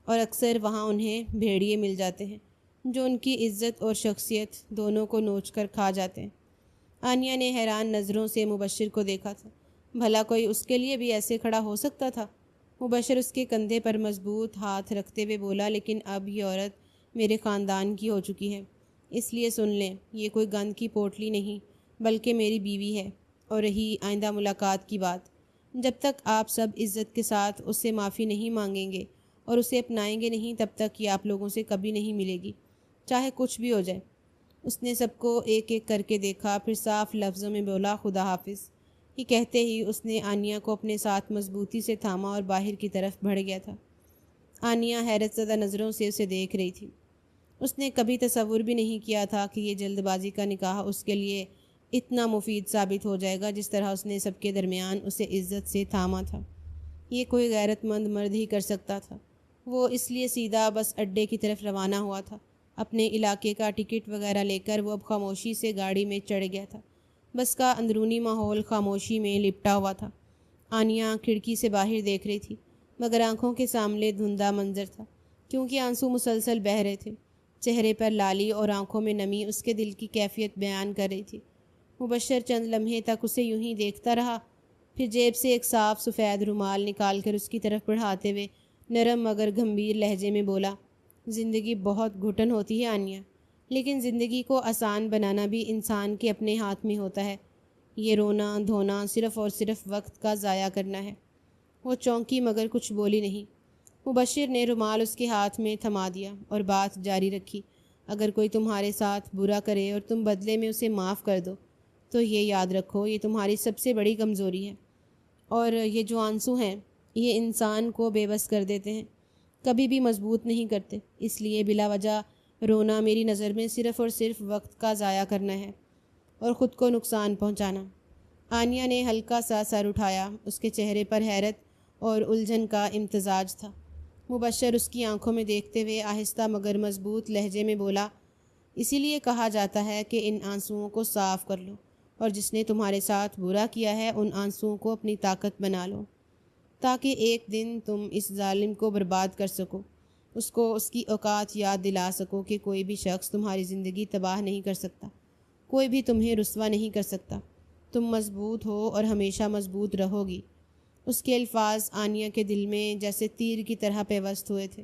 اور اکثر وہاں انہیں بھیڑیے مل جاتے ہیں جو ان کی عزت اور شخصیت دونوں کو نوچ کر کھا جاتے ہیں۔ آنیہ نے حیران نظروں سے مبشر کو دیکھا تھا۔ بھلا کوئی اس کے لیے بھی ایسے کھڑا ہو سکتا تھا؟ مبشر اس کے کندھے پر مضبوط ہاتھ رکھتے ہوئے بولا، لیکن اب یہ عورت میرے خاندان کی ہو چکی ہے، اس لیے سن لیں، یہ کوئی گند کی پوٹلی نہیں بلکہ میری بیوی ہے۔ اور رہی آئندہ ملاقات کی بات، جب تک آپ سب عزت کے ساتھ اس سے معافی نہیں مانگیں گے اور اسے اپنائیں گے نہیں، تب تک یہ آپ لوگوں سے کبھی نہیں ملے گی، چاہے کچھ بھی ہو جائے۔ اس نے سب کو ایک ایک کر کے دیکھا، پھر صاف لفظوں میں بولا، خدا حافظ۔ یہ کہتے ہی اس نے آنیہ کو اپنے ساتھ مضبوطی سے تھاما اور باہر کی طرف بڑھ گیا تھا۔ آنیہ حیرت زدہ نظروں سے اسے دیکھ رہی تھی۔ اس نے کبھی تصور بھی نہیں کیا تھا کہ یہ جلد بازی کا نکاح اس کے لیے اتنا مفید ثابت ہو جائے گا جس طرح اس نے سب کے درمیان اسے عزت سے تھاما تھا۔ یہ کوئی غیرت مند مرد ہی کر سکتا تھا۔ وہ اس لیے سیدھا بس اڈے کی طرف روانہ ہوا تھا۔ اپنے علاقے کا ٹکٹ وغیرہ لے کر وہ اب خاموشی سے گاڑی میں چڑھ گیا تھا۔ بس کا اندرونی ماحول خاموشی میں لپٹا ہوا تھا۔ آنیہ کھڑکی سے باہر دیکھ رہی تھی، مگر آنکھوں کے سامنے دھندھا منظر تھا، کیونکہ آنسو مسلسل بہہ رہے تھے۔ چہرے پر لالی اور آنکھوں میں نمی اس کے دل کی کیفیت بیان کر رہی تھی۔ مبشر چند لمحے تک اسے یوں ہی دیکھتا رہا، پھر جیب سے ایک صاف سفید رومال نکال کر اس کی طرف بڑھاتے ہوئے نرم مگر گھمبیر لہجے میں بولا، زندگی بہت گھٹن ہوتی ہے آنیہ، لیکن زندگی کو آسان بنانا بھی انسان کے اپنے ہاتھ میں ہوتا ہے۔ یہ رونا دھونا صرف اور صرف وقت کا ضائع کرنا ہے۔ وہ چونکی مگر کچھ بولی نہیں۔ مبشر نے رومال اس کے ہاتھ میں تھما دیا اور بات جاری رکھی، اگر کوئی تمہارے ساتھ برا کرے اور تم بدلے میں اسے معاف کر دو تو یہ یاد رکھو، یہ تمہاری سب سے بڑی کمزوری ہے، اور یہ جو آنسو ہیں یہ انسان کو بے بس کر دیتے ہیں، کبھی بھی مضبوط نہیں کرتے۔ اس لیے بلا وجہ رونا میری نظر میں صرف اور صرف وقت کا ضائع کرنا ہے اور خود کو نقصان پہنچانا۔ آنیہ نے ہلکا سا سر اٹھایا، اس کے چہرے پر حیرت اور الجھن کا امتزاج تھا۔ مبشر اس کی آنکھوں میں دیکھتے ہوئے آہستہ مگر مضبوط لہجے میں بولا، اسی لیے کہا جاتا ہے کہ ان آنسوؤں کو صاف کر لو، اور جس نے تمہارے ساتھ برا کیا ہے ان آنسوؤں کو اپنی طاقت بنا لو، تاکہ ایک دن تم اس ظالم کو برباد کر سکو، اس کو اس کی اوقات یاد دلا سکو کہ کوئی بھی شخص تمہاری زندگی تباہ نہیں کر سکتا، کوئی بھی تمہیں رسوا نہیں کر سکتا، تم مضبوط ہو اور ہمیشہ مضبوط رہو گی۔ اس کے الفاظ آنیہ کے دل میں جیسے تیر کی طرح پیوست ہوئے تھے۔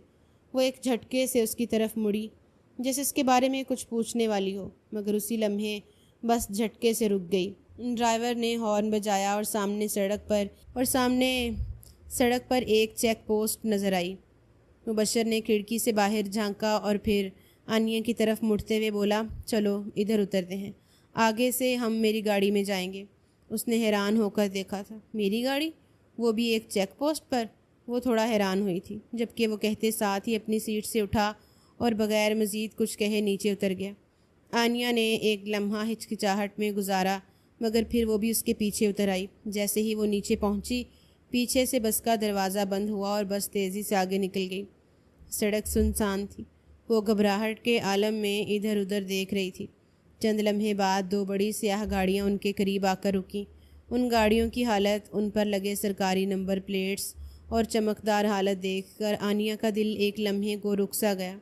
وہ ایک جھٹکے سے اس کی طرف مڑی جیسے اس کے بارے میں کچھ پوچھنے والی ہو، مگر اسی لمحے بس جھٹکے سے رک گئی۔ ڈرائیور نے ہارن بجایا اور سامنے سڑک پر ایک چیک پوسٹ نظر آئی۔ مبشر نے کھڑکی سے باہر جھانکا اور پھر آنیہ کی طرف مڑتے ہوئے بولا، چلو ادھر اترتے ہیں، آگے سے ہم میری گاڑی میں جائیں گے۔ اس نے حیران ہو کر دیکھا تھا، میری گاڑی؟ وہ بھی ایک چیک پوسٹ پر؟ وہ تھوڑا حیران ہوئی تھی، جبکہ وہ کہتے ساتھ ہی اپنی سیٹ سے اٹھا اور بغیر مزید کچھ کہے نیچے اتر گیا۔ آنیہ نے ایک لمحہ ہچکچاہٹ میں گزارا، مگر پھر وہ بھی اس کے پیچھے اتر آئی۔ جیسے ہی وہ نیچے پہنچی، پیچھے سے بس کا دروازہ بند ہوا اور بس تیزی سے آگے نکل گئی۔ سڑک سنسان تھی۔ وہ گھبراہٹ کے عالم میں ادھر ادھر دیکھ رہی تھی۔ چند لمحے بعد دو بڑی سیاہ گاڑیاں ان کے قریب آ کر رکیں۔ ان گاڑیوں کی حالت، ان پر لگے سرکاری نمبر پلیٹس اور چمکدار حالت دیکھ کر آنیہ کا دل ایک لمحے کو رک سا گیا۔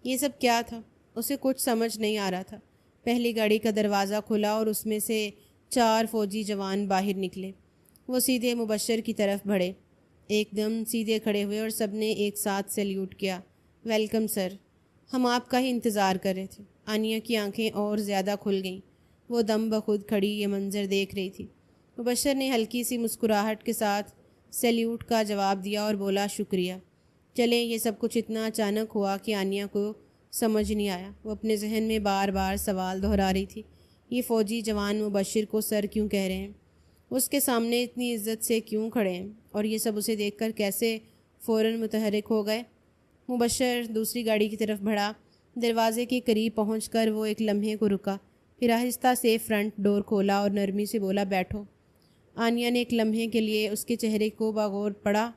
یہ سب کیا تھا؟ اسے کچھ سمجھ نہیں آ رہا تھا۔ پہلی گاڑی کا دروازہ کھلا اور اس میں سے 4 فوجی جوان باہر نکلے۔ وہ سیدھے مبشر کی طرف بڑھے، ایک دم سیدھے کھڑے ہوئے اور سب نے ایک ساتھ سیلیوٹ کیا۔ ویلکم سر، ہم آپ کا ہی انتظار کر رہے تھے۔ آنیہ کی آنکھیں اور زیادہ کھل گئیں۔ وہ دم بخود کھڑی یہ منظر دیکھ رہی تھی۔ مبشر نے ہلکی سی مسکراہٹ کے ساتھ سیلیوٹ کا جواب دیا اور بولا، شکریہ۔ چلیں، یہ سب کچھ اتنا اچانک ہوا کہ آنیہ کو سمجھ نہیں آیا۔ وہ اپنے ذہن میں بار بار سوال دہرا رہی تھی، یہ فوجی جوان مبشر کو سر کیوں کہہ رہے ہیں؟ اس کے سامنے اتنی عزت سے کیوں کھڑے ہیں؟ اور یہ سب اسے دیکھ کر کیسے فوراً متحرک ہو گئے؟ مبشر دوسری گاڑی کی طرف بڑھا۔ دروازے کے قریب پہنچ کر وہ ایک لمحے کو رکا، پھر آہستہ سے فرنٹ ڈور کھولا اور نرمی سے بولا، بیٹھو۔ آنیہ نے ایک لمحے کے لیے اس کے چہرے کو باغور پڑھا،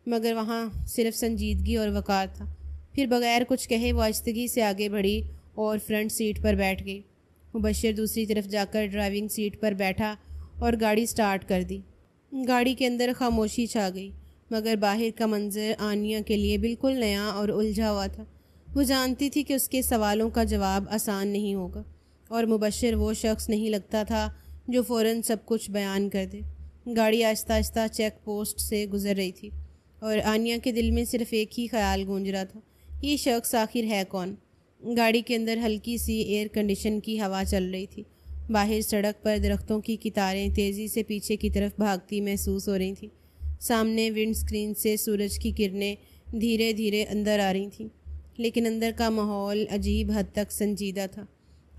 مگر وہاں صرف سنجیدگی اور وقار تھا۔ پھر بغیر کچھ کہے وہ آہستگی سے آگے بڑھی اور فرنٹ سیٹ پر بیٹھ گئی۔ مبشر دوسری طرف جا کر ڈرائیونگ سیٹ پر بیٹھا اور گاڑی سٹارٹ کر دی۔ گاڑی کے اندر خاموشی چھا گئی، مگر باہر کا منظر آنیہ کے لیے بالکل نیا اور الجھا ہوا تھا۔ وہ جانتی تھی کہ اس کے سوالوں کا جواب آسان نہیں ہوگا، اور مبشر وہ شخص نہیں لگتا تھا جو فوراً سب کچھ بیان کر دے۔ گاڑی آہستہ آہستہ چیک پوسٹ سے گزر رہی تھی، اور آنیہ کے دل میں صرف ایک ہی خیال گونج رہا تھا، یہ شخص آخر ہے کون؟ گاڑی کے اندر ہلکی سی ایئر کنڈیشن کی ہوا چل رہی تھی۔ باہر سڑک پر درختوں کی قطاریں تیزی سے پیچھے کی طرف بھاگتی محسوس ہو رہی تھیں۔ سامنے ونڈ اسکرین سے سورج کی کرنیں دھیرے دھیرے اندر آ رہی تھیں، لیکن اندر کا ماحول عجیب حد تک سنجیدہ تھا۔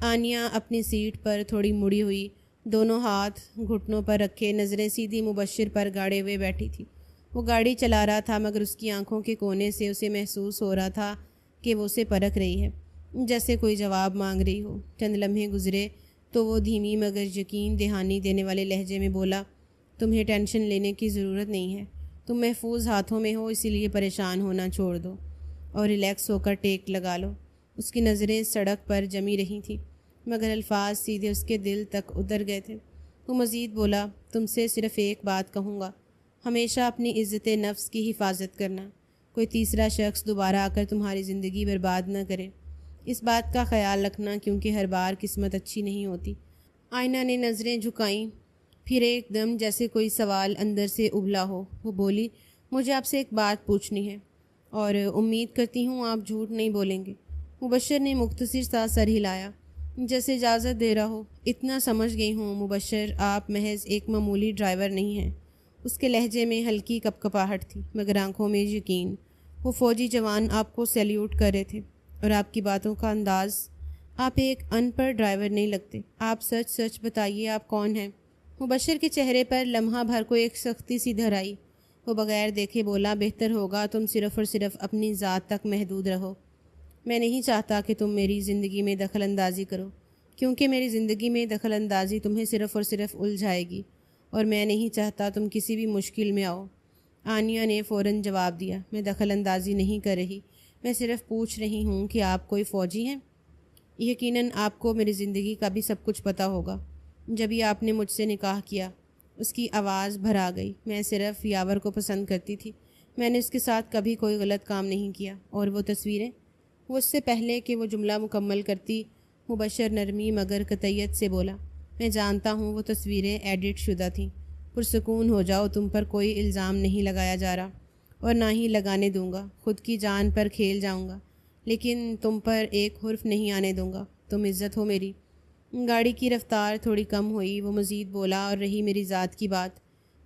آنیہ اپنی سیٹ پر تھوڑی مڑی ہوئی، دونوں ہاتھ گھٹنوں پر رکھے، نظریں سیدھی مبشر پر گاڑے ہوئے بیٹھی تھی۔ وہ گاڑی چلا رہا تھا، مگر اس کی آنکھوں کے کونے سے اسے محسوس ہو رہا تھا کہ وہ اسے پرکھ رہی ہے، جیسے کوئی جواب مانگ رہی ہو۔ چند لمحے گزرے تو وہ دھیمی مگر یقین دہانی دینے والے لہجے میں بولا، تمہیں ٹینشن لینے کی ضرورت نہیں ہے، تم محفوظ ہاتھوں میں ہو، اسی لیے پریشان ہونا چھوڑ دو اور ریلیکس ہو کر ٹیک لگا لو۔ اس کی نظریں سڑک پر جمی رہی تھیں، مگر الفاظ سیدھے اس کے دل تک اتر گئے تھے۔ وہ مزید بولا، تم سے صرف ایک بات کہوں گا، ہمیشہ اپنی عزت نفس کی حفاظت کرنا، کوئی تیسرا شخص دوبارہ آ کر تمہاری زندگی برباد نہ کرے، اس بات کا خیال رکھنا، کیونکہ ہر بار قسمت اچھی نہیں ہوتی۔ آئینہ نے نظریں جھکائیں، پھر ایک دم جیسے کوئی سوال اندر سے ابلا ہو، وہ بولی، مجھے آپ سے ایک بات پوچھنی ہے، اور امید کرتی ہوں آپ جھوٹ نہیں بولیں گے۔ مبشر نے مختصر سا سر ہلایا، جیسے اجازت دے رہا ہو۔ اتنا سمجھ گئی ہوں مبشر، آپ محض ایک معمولی ڈرائیور نہیں ہیں۔ اس کے لہجے میں ہلکی کپکپاہٹ تھی، مگر آنکھوں میں یقین۔ وہ فوجی جوان آپ کو سیلیوٹ کر رہے تھے، اور آپ کی باتوں کا انداز، آپ ایک ان پڑھ ڈرائیور نہیں لگتے۔ آپ سچ سچ بتائیے، آپ کون ہیں؟ مبشر کے چہرے پر لمحہ بھر کو ایک سختی سی دھر آئی۔ وہ بغیر دیکھے بولا، بہتر ہوگا تم صرف اور صرف اپنی ذات تک محدود رہو۔ میں نہیں چاہتا کہ تم میری زندگی میں دخل اندازی کرو، کیونکہ میری زندگی میں دخل اندازی تمہیں صرف اور صرف الجھائے گی، اور میں نہیں چاہتا تم کسی بھی مشکل میں آؤ۔ آنیہ نے فوراً جواب دیا، میں دخل اندازی نہیں کر رہی، میں صرف پوچھ رہی ہوں کہ آپ کوئی فوجی ہیں؟ یقیناً آپ کو میری زندگی کا بھی سب کچھ پتہ ہوگا۔ جبھی آپ نے مجھ سے نکاح کیا، اس کی آواز بھرا گئی، میں صرف یاور کو پسند کرتی تھی، میں نے اس کے ساتھ کبھی کوئی غلط کام نہیں کیا۔ اور وہ تصویریں؟ وہ اس سے پہلے کہ وہ جملہ مکمل کرتی، مبشر نرمی مگر قطعیت سے بولا، میں جانتا ہوں وہ تصویریں ایڈٹ شدہ تھیں۔ پرسکون ہو جاؤ، تم پر کوئی الزام نہیں لگایا جا رہا۔ اور نہ ہی لگانے دوں گا۔ خود کی جان پر کھیل جاؤں گا، لیکن تم پر ایک حرف نہیں آنے دوں گا۔ تم عزت ہو میری۔ گاڑی کی رفتار تھوڑی کم ہوئی۔ وہ مزید بولا، اور رہی میری ذات کی بات،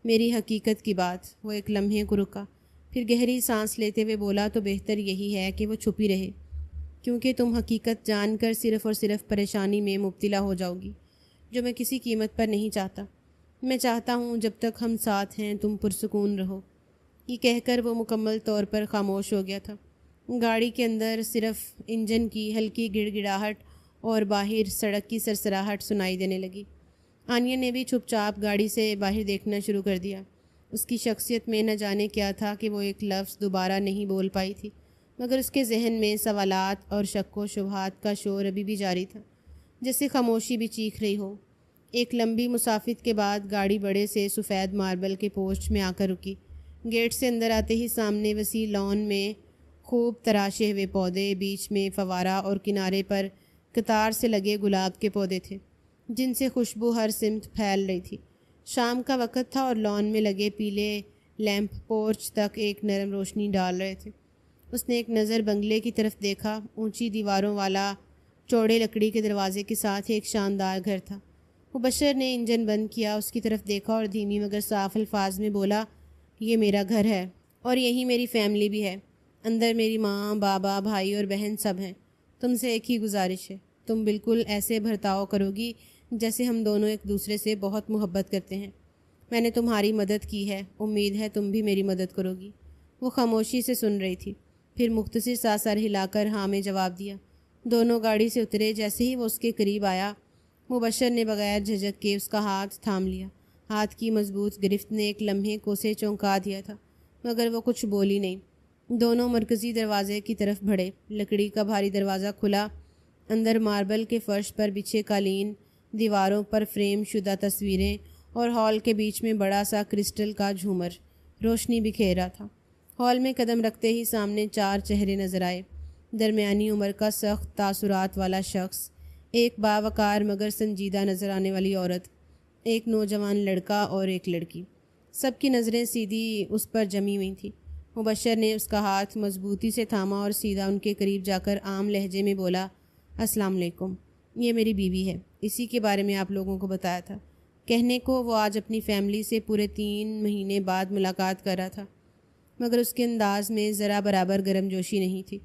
میری حقیقت کی بات۔ وہ ایک لمحے کو رکا، پھر گہری سانس لیتے ہوئے بولا، تو بہتر یہی ہے کہ وہ چھپی رہے، کیونکہ تم حقیقت جان کر صرف اور صرف پریشانی میں مبتلا ہو جاؤ گی، جو میں کسی قیمت پر نہیں چاہتا۔ میں چاہتا ہوں جب تک ہم ساتھ ہیں تم پرسکون رہو۔ یہ کہہ کر وہ مکمل طور پر خاموش ہو گیا تھا۔ گاڑی کے اندر صرف انجن کی ہلکی گڑ گڑاہٹ اور باہر سڑک کی سرسراہٹ سنائی دینے لگی۔ آنیا نے بھی چپ چاپ گاڑی سے باہر دیکھنا شروع کر دیا۔ اس کی شخصیت میں نہ جانے کیا تھا کہ وہ ایک لفظ دوبارہ نہیں بول پائی تھی، مگر اس کے ذہن میں سوالات اور شک و شبہات کا شور ابھی بھی جاری تھا، جیسے خاموشی بھی چیخ رہی ہو۔ ایک لمبی مسافت کے بعد گاڑی بڑے سے سفید ماربل کے پوسٹ میں آ کر رکی۔ گیٹ سے اندر آتے ہی سامنے وسیع لان میں خوب تراشے ہوئے پودے، بیچ میں فوارہ اور کنارے پر قطار سے لگے گلاب کے پودے تھے، جن سے خوشبو ہر سمت پھیل رہی تھی۔ شام کا وقت تھا اور لان میں لگے پیلے لیمپ پورچ تک ایک نرم روشنی ڈال رہے تھے۔ اس نے ایک نظر بنگلے کی طرف دیکھا۔ اونچی دیواروں والا چوڑے لکڑی کے دروازے کے ساتھ ایک شاندار گھر تھا۔ مبشر نے انجن بند کیا، اس کی طرف دیکھا اور دھیمی مگر صاف الفاظ میں بولا، یہ میرا گھر ہے اور یہی میری فیملی بھی ہے۔ اندر میری ماں، بابا، بھائی اور بہن سب ہیں۔ تم سے ایک ہی گزارش ہے، تم بالکل ایسے برتاؤ کرو گی جیسے ہم دونوں ایک دوسرے سے بہت محبت کرتے ہیں۔ میں نے تمہاری مدد کی ہے، امید ہے تم بھی میری مدد کرو گی۔ وہ خاموشی سے سن رہی تھی، پھر مختصر سا سر ہلا کر ہاں میں جواب دیا۔ دونوں گاڑی سے اترے۔ جیسے ہی وہ اس کے قریب آیا، مبشر نے بغیر جھجک کے اس کا ہاتھ تھام لیا۔ ہاتھ کی مضبوط گرفت نے ایک لمحے کو اسے چونکا دیا تھا، مگر وہ کچھ بولی نہیں۔ دونوں مرکزی دروازے کی طرف بڑھے۔ لکڑی کا بھاری دروازہ کھلا۔ اندر ماربل کے فرش پر بچھے قالین، دیواروں پر فریم شدہ تصویریں اور ہال کے بیچ میں بڑا سا کرسٹل کا جھومر روشنی بکھیر رہا تھا۔ ہال میں قدم رکھتے ہی سامنے 4 چہرے نظر آئے۔ درمیانی عمر کا سخت تاثرات والا شخص، ایک باوقار مگر سنجیدہ نظر آنے والی عورت، ایک نوجوان لڑکا اور ایک لڑکی۔ سب کی نظریں سیدھی اس پر جمی ہوئی تھیں۔ مبشر نے اس کا ہاتھ مضبوطی سے تھاما اور سیدھا ان کے قریب جا کر عام لہجے میں بولا، السلام علیکم، یہ میری بیوی ہے، اسی کے بارے میں آپ لوگوں کو بتایا تھا۔ کہنے کو وہ آج اپنی فیملی سے پورے 3 مہینے بعد ملاقات کر رہا تھا، مگر اس کے انداز میں ذرا برابر گرم جوشی نہیں تھی۔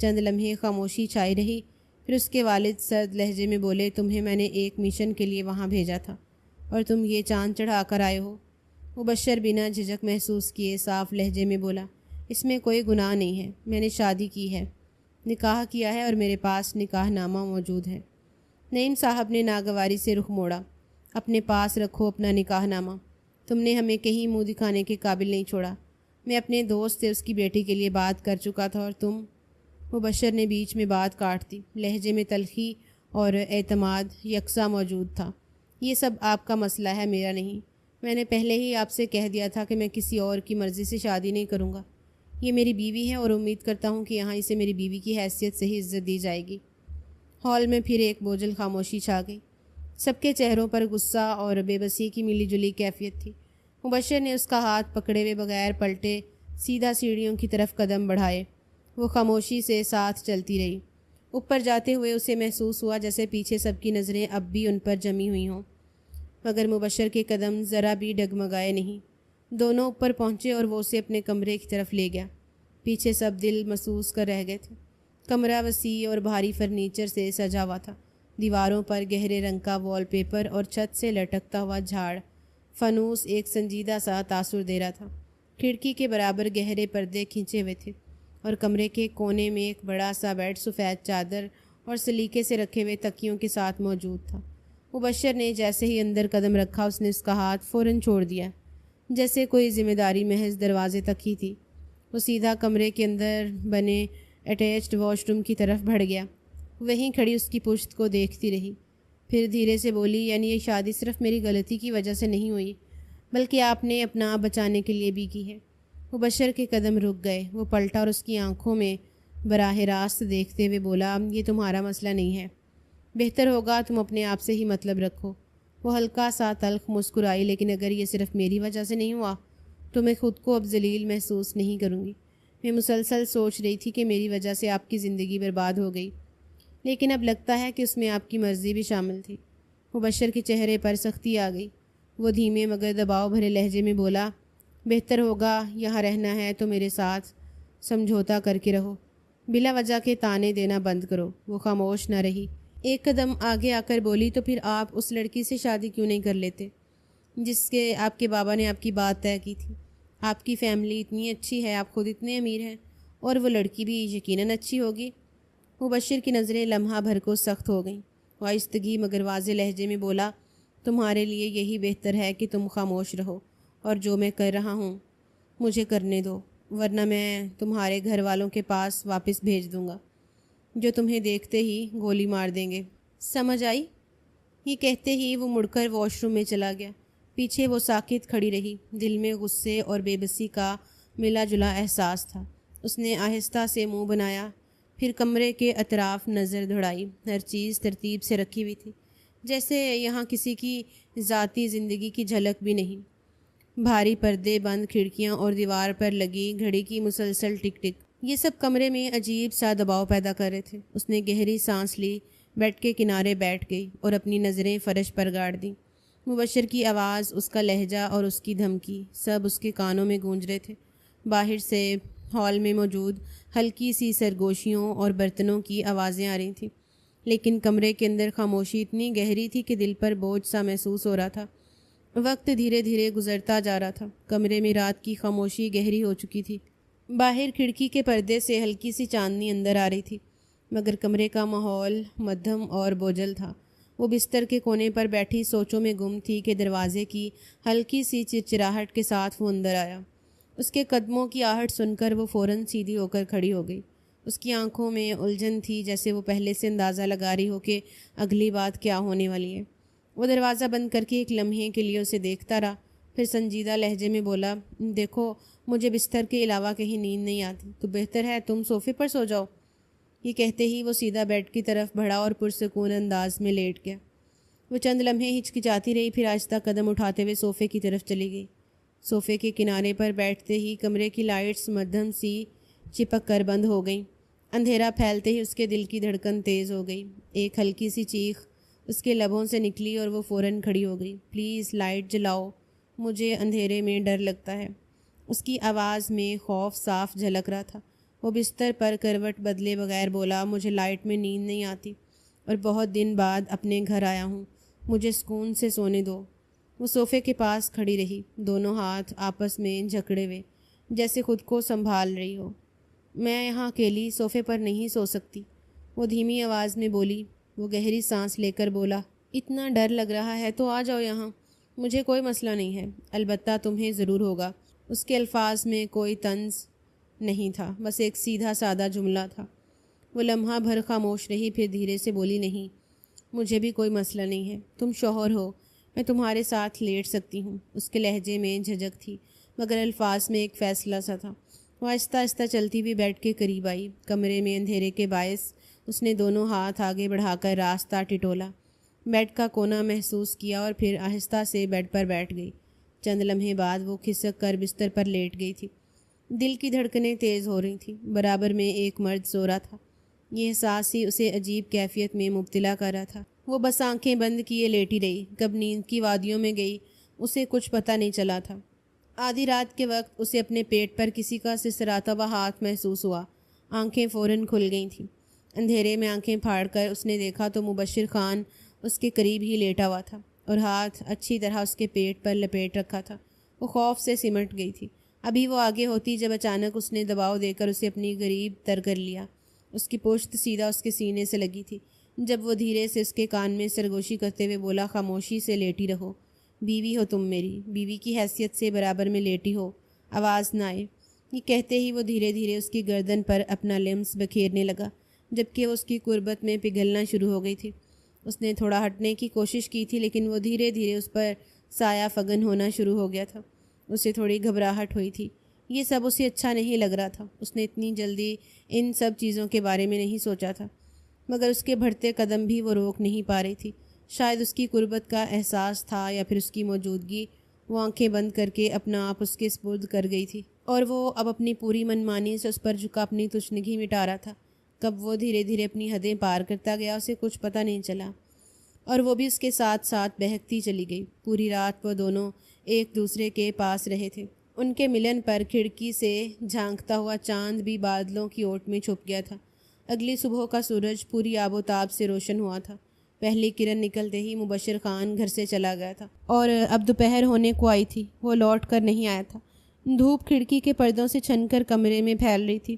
چند لمحے خاموشی چھائی رہی، پھر اس کے والد سرد لہجے میں بولے، تمہیں میں نے ایک مشن کے لیے وہاں بھیجا تھا اور تم یہ چاند چڑھا کر آئے ہو۔ مبشر بنا جھجک محسوس کیے صاف لہجے میں بولا، اس میں کوئی گناہ نہیں ہے، میں نے شادی کی ہے، نکاح کیا ہے اور میرے پاس نکاح نامہ موجود ہے۔ نعیم صاحب نے ناگواری سے رخ موڑا، اپنے پاس رکھو اپنا نکاح نامہ، تم نے ہمیں کہیں منہ دکھانے کے قابل نہیں چھوڑا۔ میں اپنے دوست سے اس کی بیٹی کے لیے بات کر چکا تھا اور تم۔ مبشر نے بیچ میں بات کاٹ دی۔ لہجے میں تلخی اور اعتماد یکساں موجود تھا۔ یہ سب آپ کا مسئلہ ہے، میرا نہیں۔ میں نے پہلے ہی آپ سے کہہ دیا تھا کہ میں کسی اور کی مرضی سے شادی نہیں کروں گا۔ یہ میری بیوی ہے اور امید کرتا ہوں کہ یہاں اسے میری بیوی کی حیثیت سے ہی عزت دی جائے گی۔ ہال میں پھر ایک بوجھل خاموشی چھا گئی۔ سب کے چہروں پر غصہ اور بے بسی کی ملی جلی کیفیت تھی۔ مبشر نے اس کا ہاتھ پکڑے ہوئے بغیر پلٹے سیدھا سیڑھیوں کی طرف قدم بڑھائے۔ وہ خاموشی سے ساتھ چلتی رہی۔ اوپر جاتے ہوئے اسے محسوس ہوا جیسے پیچھے سب کی نظریں اب بھی ان پر جمی ہوئی ہوں، مگر مبشر کے قدم ذرا بھی ڈگمگائے نہیں۔ دونوں اوپر پہنچے اور وہ اسے اپنے کمرے کی طرف لے گیا۔ پیچھے سب دل محسوس کر رہ گئے تھے۔ کمرہ وسیع اور بھاری فرنیچر سے سجا ہوا تھا۔ دیواروں پر گہرے رنگ کا وال پیپر اور چھت سے لٹکتا ہوا جھاڑ فانوس ایک سنجیدہ سا تاثر دے رہا تھا۔ کھڑکی کے برابر گہرے پردے کھینچے ہوئے تھے اور کمرے کے کونے میں ایک بڑا سا بیڈ سفید چادر اور سلیقے سے رکھے ہوئے تکیوں کے ساتھ موجود تھا۔ مبشر نے جیسے ہی اندر قدم رکھا، اس نے اس کا ہاتھ فوراً چھوڑ دیا، جیسے کوئی ذمہ داری محض دروازے تک ہی تھی۔ وہ سیدھا کمرے کے اندر بنے اٹیچڈ واش روم کی طرف بڑھ گیا۔ وہیں کھڑی اس کی پشت کو دیکھتی رہی، پھر دھیرے سے بولی، یعنی یہ شادی صرف میری غلطی کی وجہ سے نہیں ہوئی، بلکہ آپ نے اپنا آپ بچانے کے لیے بھی کی ہے۔ مبشر کے قدم رک گئے۔ وہ پلٹا اور اس کی آنکھوں میں براہ راست دیکھتے ہوئے بولا، یہ تمہارا مسئلہ نہیں ہے، بہتر ہوگا تم اپنے آپ سے ہی مطلب رکھو۔ وہ ہلکا سا تلخ مسکرائی، لیکن اگر یہ صرف میری وجہ سے نہیں ہوا تو میں خود کو اب ذلیل محسوس نہیں کروں گی۔ میں مسلسل سوچ رہی تھی کہ میری وجہ سے آپ کی زندگی برباد ہو گئی، لیکن اب لگتا ہے کہ اس میں آپ کی مرضی بھی شامل تھی۔ مبشر کے چہرے پر سختی آ گئی۔ وہ دھیمے مگر دباؤ بھرے لہجے میں بولا، بہتر ہوگا یہاں رہنا ہے تو میرے ساتھ سمجھوتا کر کے رہو، بلا وجہ کے تانے دینا بند کرو۔ وہ خاموش نہ رہی، ایک قدم آگے آ کر بولی، تو پھر آپ اس لڑکی سے شادی کیوں نہیں کر لیتے جس کے آپ کے بابا نے آپ کی بات طے کی تھی؟ آپ کی فیملی اتنی اچھی ہے، آپ خود اتنے امیر ہیں، اور وہ لڑکی بھی یقیناً اچھی ہوگی۔ مبشر کی نظریں لمحہ بھر کو سخت ہو گئیں۔ وہ آہستگی مگر واضح لہجے میں بولا، تمہارے لیے یہی بہتر ہے کہ تم خاموش رہو، اور جو میں کر رہا ہوں مجھے کرنے دو، ورنہ میں تمہارے گھر والوں کے پاس واپس بھیج دوں گا، جو تمہیں دیکھتے ہی گولی مار دیں گے۔ سمجھ آئی؟ یہ کہتے ہی وہ مڑ کر واش روم میں چلا گیا۔ پیچھے وہ ساکت کھڑی رہی، دل میں غصے اور بے بسی کا ملا جلا احساس تھا۔ اس نے آہستہ سے منہ بنایا، پھر کمرے کے اطراف نظر دوڑائی۔ ہر چیز ترتیب سے رکھی ہوئی تھی، جیسے یہاں کسی کی ذاتی زندگی کی جھلک بھی نہیں۔ بھاری پردے بند، کھڑکیاں اور دیوار پر لگی گھڑی کی مسلسل ٹک ٹک، یہ سب کمرے میں عجیب سا دباؤ پیدا کر رہے تھے۔ اس نے گہری سانس لی، بیڈ کے کنارے بیٹھ گئی اور اپنی نظریں فرش پر گاڑ دیں۔ مبشر کی آواز، اس کا لہجہ اور اس کی دھمکی سب اس کے کانوں میں گونج رہے تھے۔ باہر سے ہال میں موجود ہلکی سی سرگوشیوں اور برتنوں کی آوازیں آ رہی تھیں، لیکن کمرے کے اندر خاموشی اتنی گہری تھی کہ دل پر بوجھ سا محسوس ہو رہا تھا۔ وقت دھیرے دھیرے گزرتا جا رہا تھا، کمرے میں رات کی خاموشی گہری ہو چکی تھی۔ باہر کھڑکی کے پردے سے ہلکی سی چاندنی اندر آ رہی تھی، مگر کمرے کا ماحول مدھم اور بوجھل تھا۔ وہ بستر کے کونے پر بیٹھی سوچوں میں گم تھی کہ دروازے کی ہلکی سی چرچراہٹ کے ساتھ وہ اندر آیا۔ اس کے قدموں کی آہٹ سن کر وہ فوراً سیدھی ہو کر کھڑی ہو گئی۔ اس کی آنکھوں میں الجھن تھی، جیسے وہ پہلے سے اندازہ لگا رہی ہو کہ اگلی بات کیا ہونے والی ہے۔ وہ دروازہ بند کر کے ایک لمحے کے لیے اسے دیکھتا رہا، پھر سنجیدہ لہجے میں بولا، دیکھو مجھے بستر کے علاوہ کہیں نیند نہیں آتی، تو بہتر ہے تم صوفے پر سو جاؤ۔ یہ کہتے ہی وہ سیدھا بیڈ کی طرف بڑھا اور پرسکون انداز میں لیٹ گیا۔ وہ چند لمحے ہچکچاتی رہی، پھر آہستہ قدم اٹھاتے ہوئے صوفے کی طرف چلی گئی۔ صوفے کے کنارے پر بیٹھتے ہی کمرے کی لائٹس مدھم سی چپک کر بند ہو گئیں۔ اندھیرا پھیلتے ہی اس کے دل کی دھڑکن تیز ہو گئی۔ ایک ہلکی سی چیخ اس کے لبوں سے نکلی اور وہ فوراً کھڑی ہو گئی۔ پلیز لائٹ جلاؤ، مجھے اندھیرے میں ڈر لگتا ہے۔ اس کی آواز میں خوف صاف جھلک رہا تھا۔ وہ بستر پر کروٹ بدلے بغیر بولا، مجھے لائٹ میں نیند نہیں آتی، اور بہت دن بعد اپنے گھر آیا ہوں، مجھے سکون سے سونے دو۔ وہ صوفے کے پاس کھڑی رہی، دونوں ہاتھ آپس میں جھکڑے ہوئے، جیسے خود کو سنبھال رہی ہو۔ میں یہاں اکیلی صوفے پر نہیں سو سکتی، وہ دھیمی آواز میں بولی۔ وہ گہری سانس لے کر بولا، اتنا ڈر لگ رہا ہے تو آ جاؤ یہاں، مجھے کوئی مسئلہ نہیں ہے، البتہ تمہیں ضرور ہوگا۔ اس کے الفاظ میں کوئی طنز نہیں تھا، بس ایک سیدھا سادہ جملہ تھا۔ وہ لمحہ بھر خاموش رہی، پھر دھیرے سے بولی، نہیں، مجھے بھی کوئی مسئلہ نہیں ہے، تم شوہر ہو، میں تمہارے ساتھ لیٹ سکتی ہوں۔ اس کے لہجے میں جھجک تھی، مگر الفاظ میں ایک فیصلہ سا تھا۔ وہ آہستہ آہستہ چلتی ہوئی بیڈ کے قریب آئی۔ کمرے میں اندھیرے کے باعث اس نے دونوں ہاتھ آگے بڑھا کر راستہ ٹٹولا، بیڈ کا کونا محسوس کیا اور پھر آہستہ سے بیڈ پر بیٹھ گئی۔ چند لمحے بعد وہ کھسک کر بستر پر لیٹ گئی تھی۔ دل کی دھڑکنیں تیز ہو رہی تھیں، برابر میں ایک مرد سو رہا تھا۔ یہ احساس ہی اسے عجیب کیفیت میں مبتلا کر رہا تھا۔ وہ بس آنکھیں بند کیے لیٹی رہی، کب نیند کی وادیوں میں گئی اسے کچھ پتہ نہیں چلا تھا۔ آدھی رات کے وقت اسے اپنے پیٹ پر کسی کا سسراتا ہوا ہاتھ محسوس ہوا، آنکھیں فوراً کھل گئی تھیں۔ اندھیرے میں آنکھیں پھاڑ کر اس نے دیکھا تو مبشر خان اس کے قریب ہی لیٹا ہوا تھا اور ہاتھ اچھی طرح اس کے پیٹ پر لپیٹ رکھا تھا۔ وہ خوف سے سمٹ گئی تھی۔ ابھی وہ آگے ہوتی جب اچانک اس نے دباؤ دے کر اسے اپنی قریب تر کر لیا۔ اس کی پشت سیدھا اس کے سینے سے لگی تھی۔ جب وہ دھیرے سے اس کے کان میں سرگوشی کرتے ہوئے بولا، خاموشی سے لیٹی رہو، بیوی ہو تم میری، بیوی کی حیثیت سے برابر میں لیٹی ہو، آواز نہ آئے۔ یہ کہتے ہی وہ دھیرے دھیرے اس کی گردن پر اپنا لمس بکھیرنے لگا، جبکہ وہ اس کی قربت میں پگھلنا شروع ہو گئی تھی۔ اس نے تھوڑا ہٹنے کی کوشش کی تھی، لیکن وہ دھیرے دھیرے اس پر سایہ فگن ہونا شروع ہو گیا تھا۔ اسے تھوڑی گھبراہٹ ہوئی تھی، یہ سب اسے اچھا نہیں لگ رہا تھا۔ اس نے اتنی جلدی ان سب چیزوں کے بارے میں نہیں سوچا تھا، مگر اس کے بڑھتے قدم بھی وہ روک نہیں پا رہی تھی۔ شاید اس کی قربت کا احساس تھا یا پھر اس کی موجودگی وہ آنکھیں بند کر کے اپنا آپ اس کے سپرد کر گئی تھی، اور وہ اب اپنی پوری منمانی سے اس پر جھکا اپنی تشنگی مٹا رہا تھا۔ کب وہ دھیرے دھیرے اپنی حدیں پار کرتا گیا اسے کچھ پتہ نہیں چلا، اور وہ بھی اس کے ساتھ ساتھ بہکتی چلی گئی۔ پوری رات وہ دونوں ایک دوسرے کے پاس رہے تھے۔ ان کے ملن پر کھڑکی سے جھانکتا ہوا چاند بھی بادلوں کی اوٹ میں چھپ گیا تھا۔ اگلی صبح کا سورج پوری آب و تاب سے روشن ہوا تھا۔ پہلی کرن نکلتے ہی مبشر خان گھر سے چلا گیا تھا، اور اب دوپہر ہونے کو آئی تھی۔ وہ لوٹ کر نہیں آیا تھا۔ دھوپ کھڑکی کے پردوں سے چھن کر کمرے میں پھیل رہی تھی۔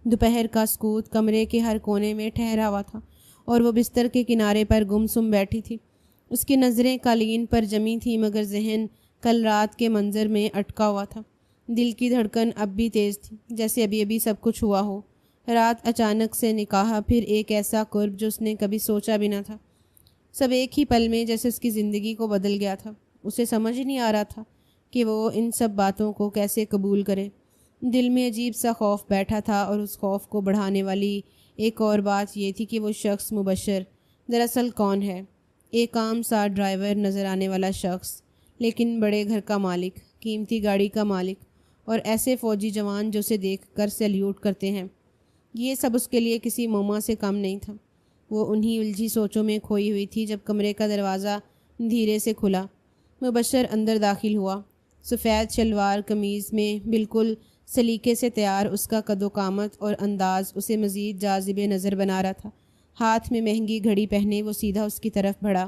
دوپہر کا سکوت کمرے کے ہر کونے میں ٹھہرا ہوا تھا، اور وہ بستر کے کنارے پر گم سم بیٹھی تھی۔ اس کی نظریں قالین پر جمی تھیں، مگر ذہن کل رات کے منظر میں اٹکا ہوا تھا۔ دل کی دھڑکن اب بھی تیز تھی، جیسے ابھی ابھی سب کچھ ہوا ہو۔ رات اچانک سے نکاح، پھر ایک ایسا قرب جو اس نے کبھی سوچا بھی نہ تھا۔ سب ایک ہی پل میں جیسے اس کی زندگی کو بدل گیا تھا۔ اسے سمجھ نہیں آ رہا تھا کہ وہ ان سب باتوں کو کیسے قبول کرے۔ دل میں عجیب سا خوف بیٹھا تھا، اور اس خوف کو بڑھانے والی ایک اور بات یہ تھی کہ وہ شخص مبشر دراصل کون ہے۔ ایک عام سا ڈرائیور نظر آنے والا شخص، لیکن بڑے گھر کا مالک، قیمتی گاڑی کا مالک، اور ایسے فوجی جوان جو اسے دیکھ کر سیلیوٹ کرتے ہیں۔ یہ سب اس کے لیے کسی موما سے کم نہیں تھا۔ وہ انہی الجھی سوچوں میں کھوئی ہوئی تھی جب کمرے کا دروازہ دھیرے سے کھلا۔ مبشر اندر داخل ہوا۔ سفید شلوار قمیض میں بالکل سلیقے سے تیار، اس کا قد و قامت اور انداز اسے مزید جاذب نظر بنا رہا تھا۔ ہاتھ میں مہنگی گھڑی پہنے وہ سیدھا اس کی طرف بڑھا۔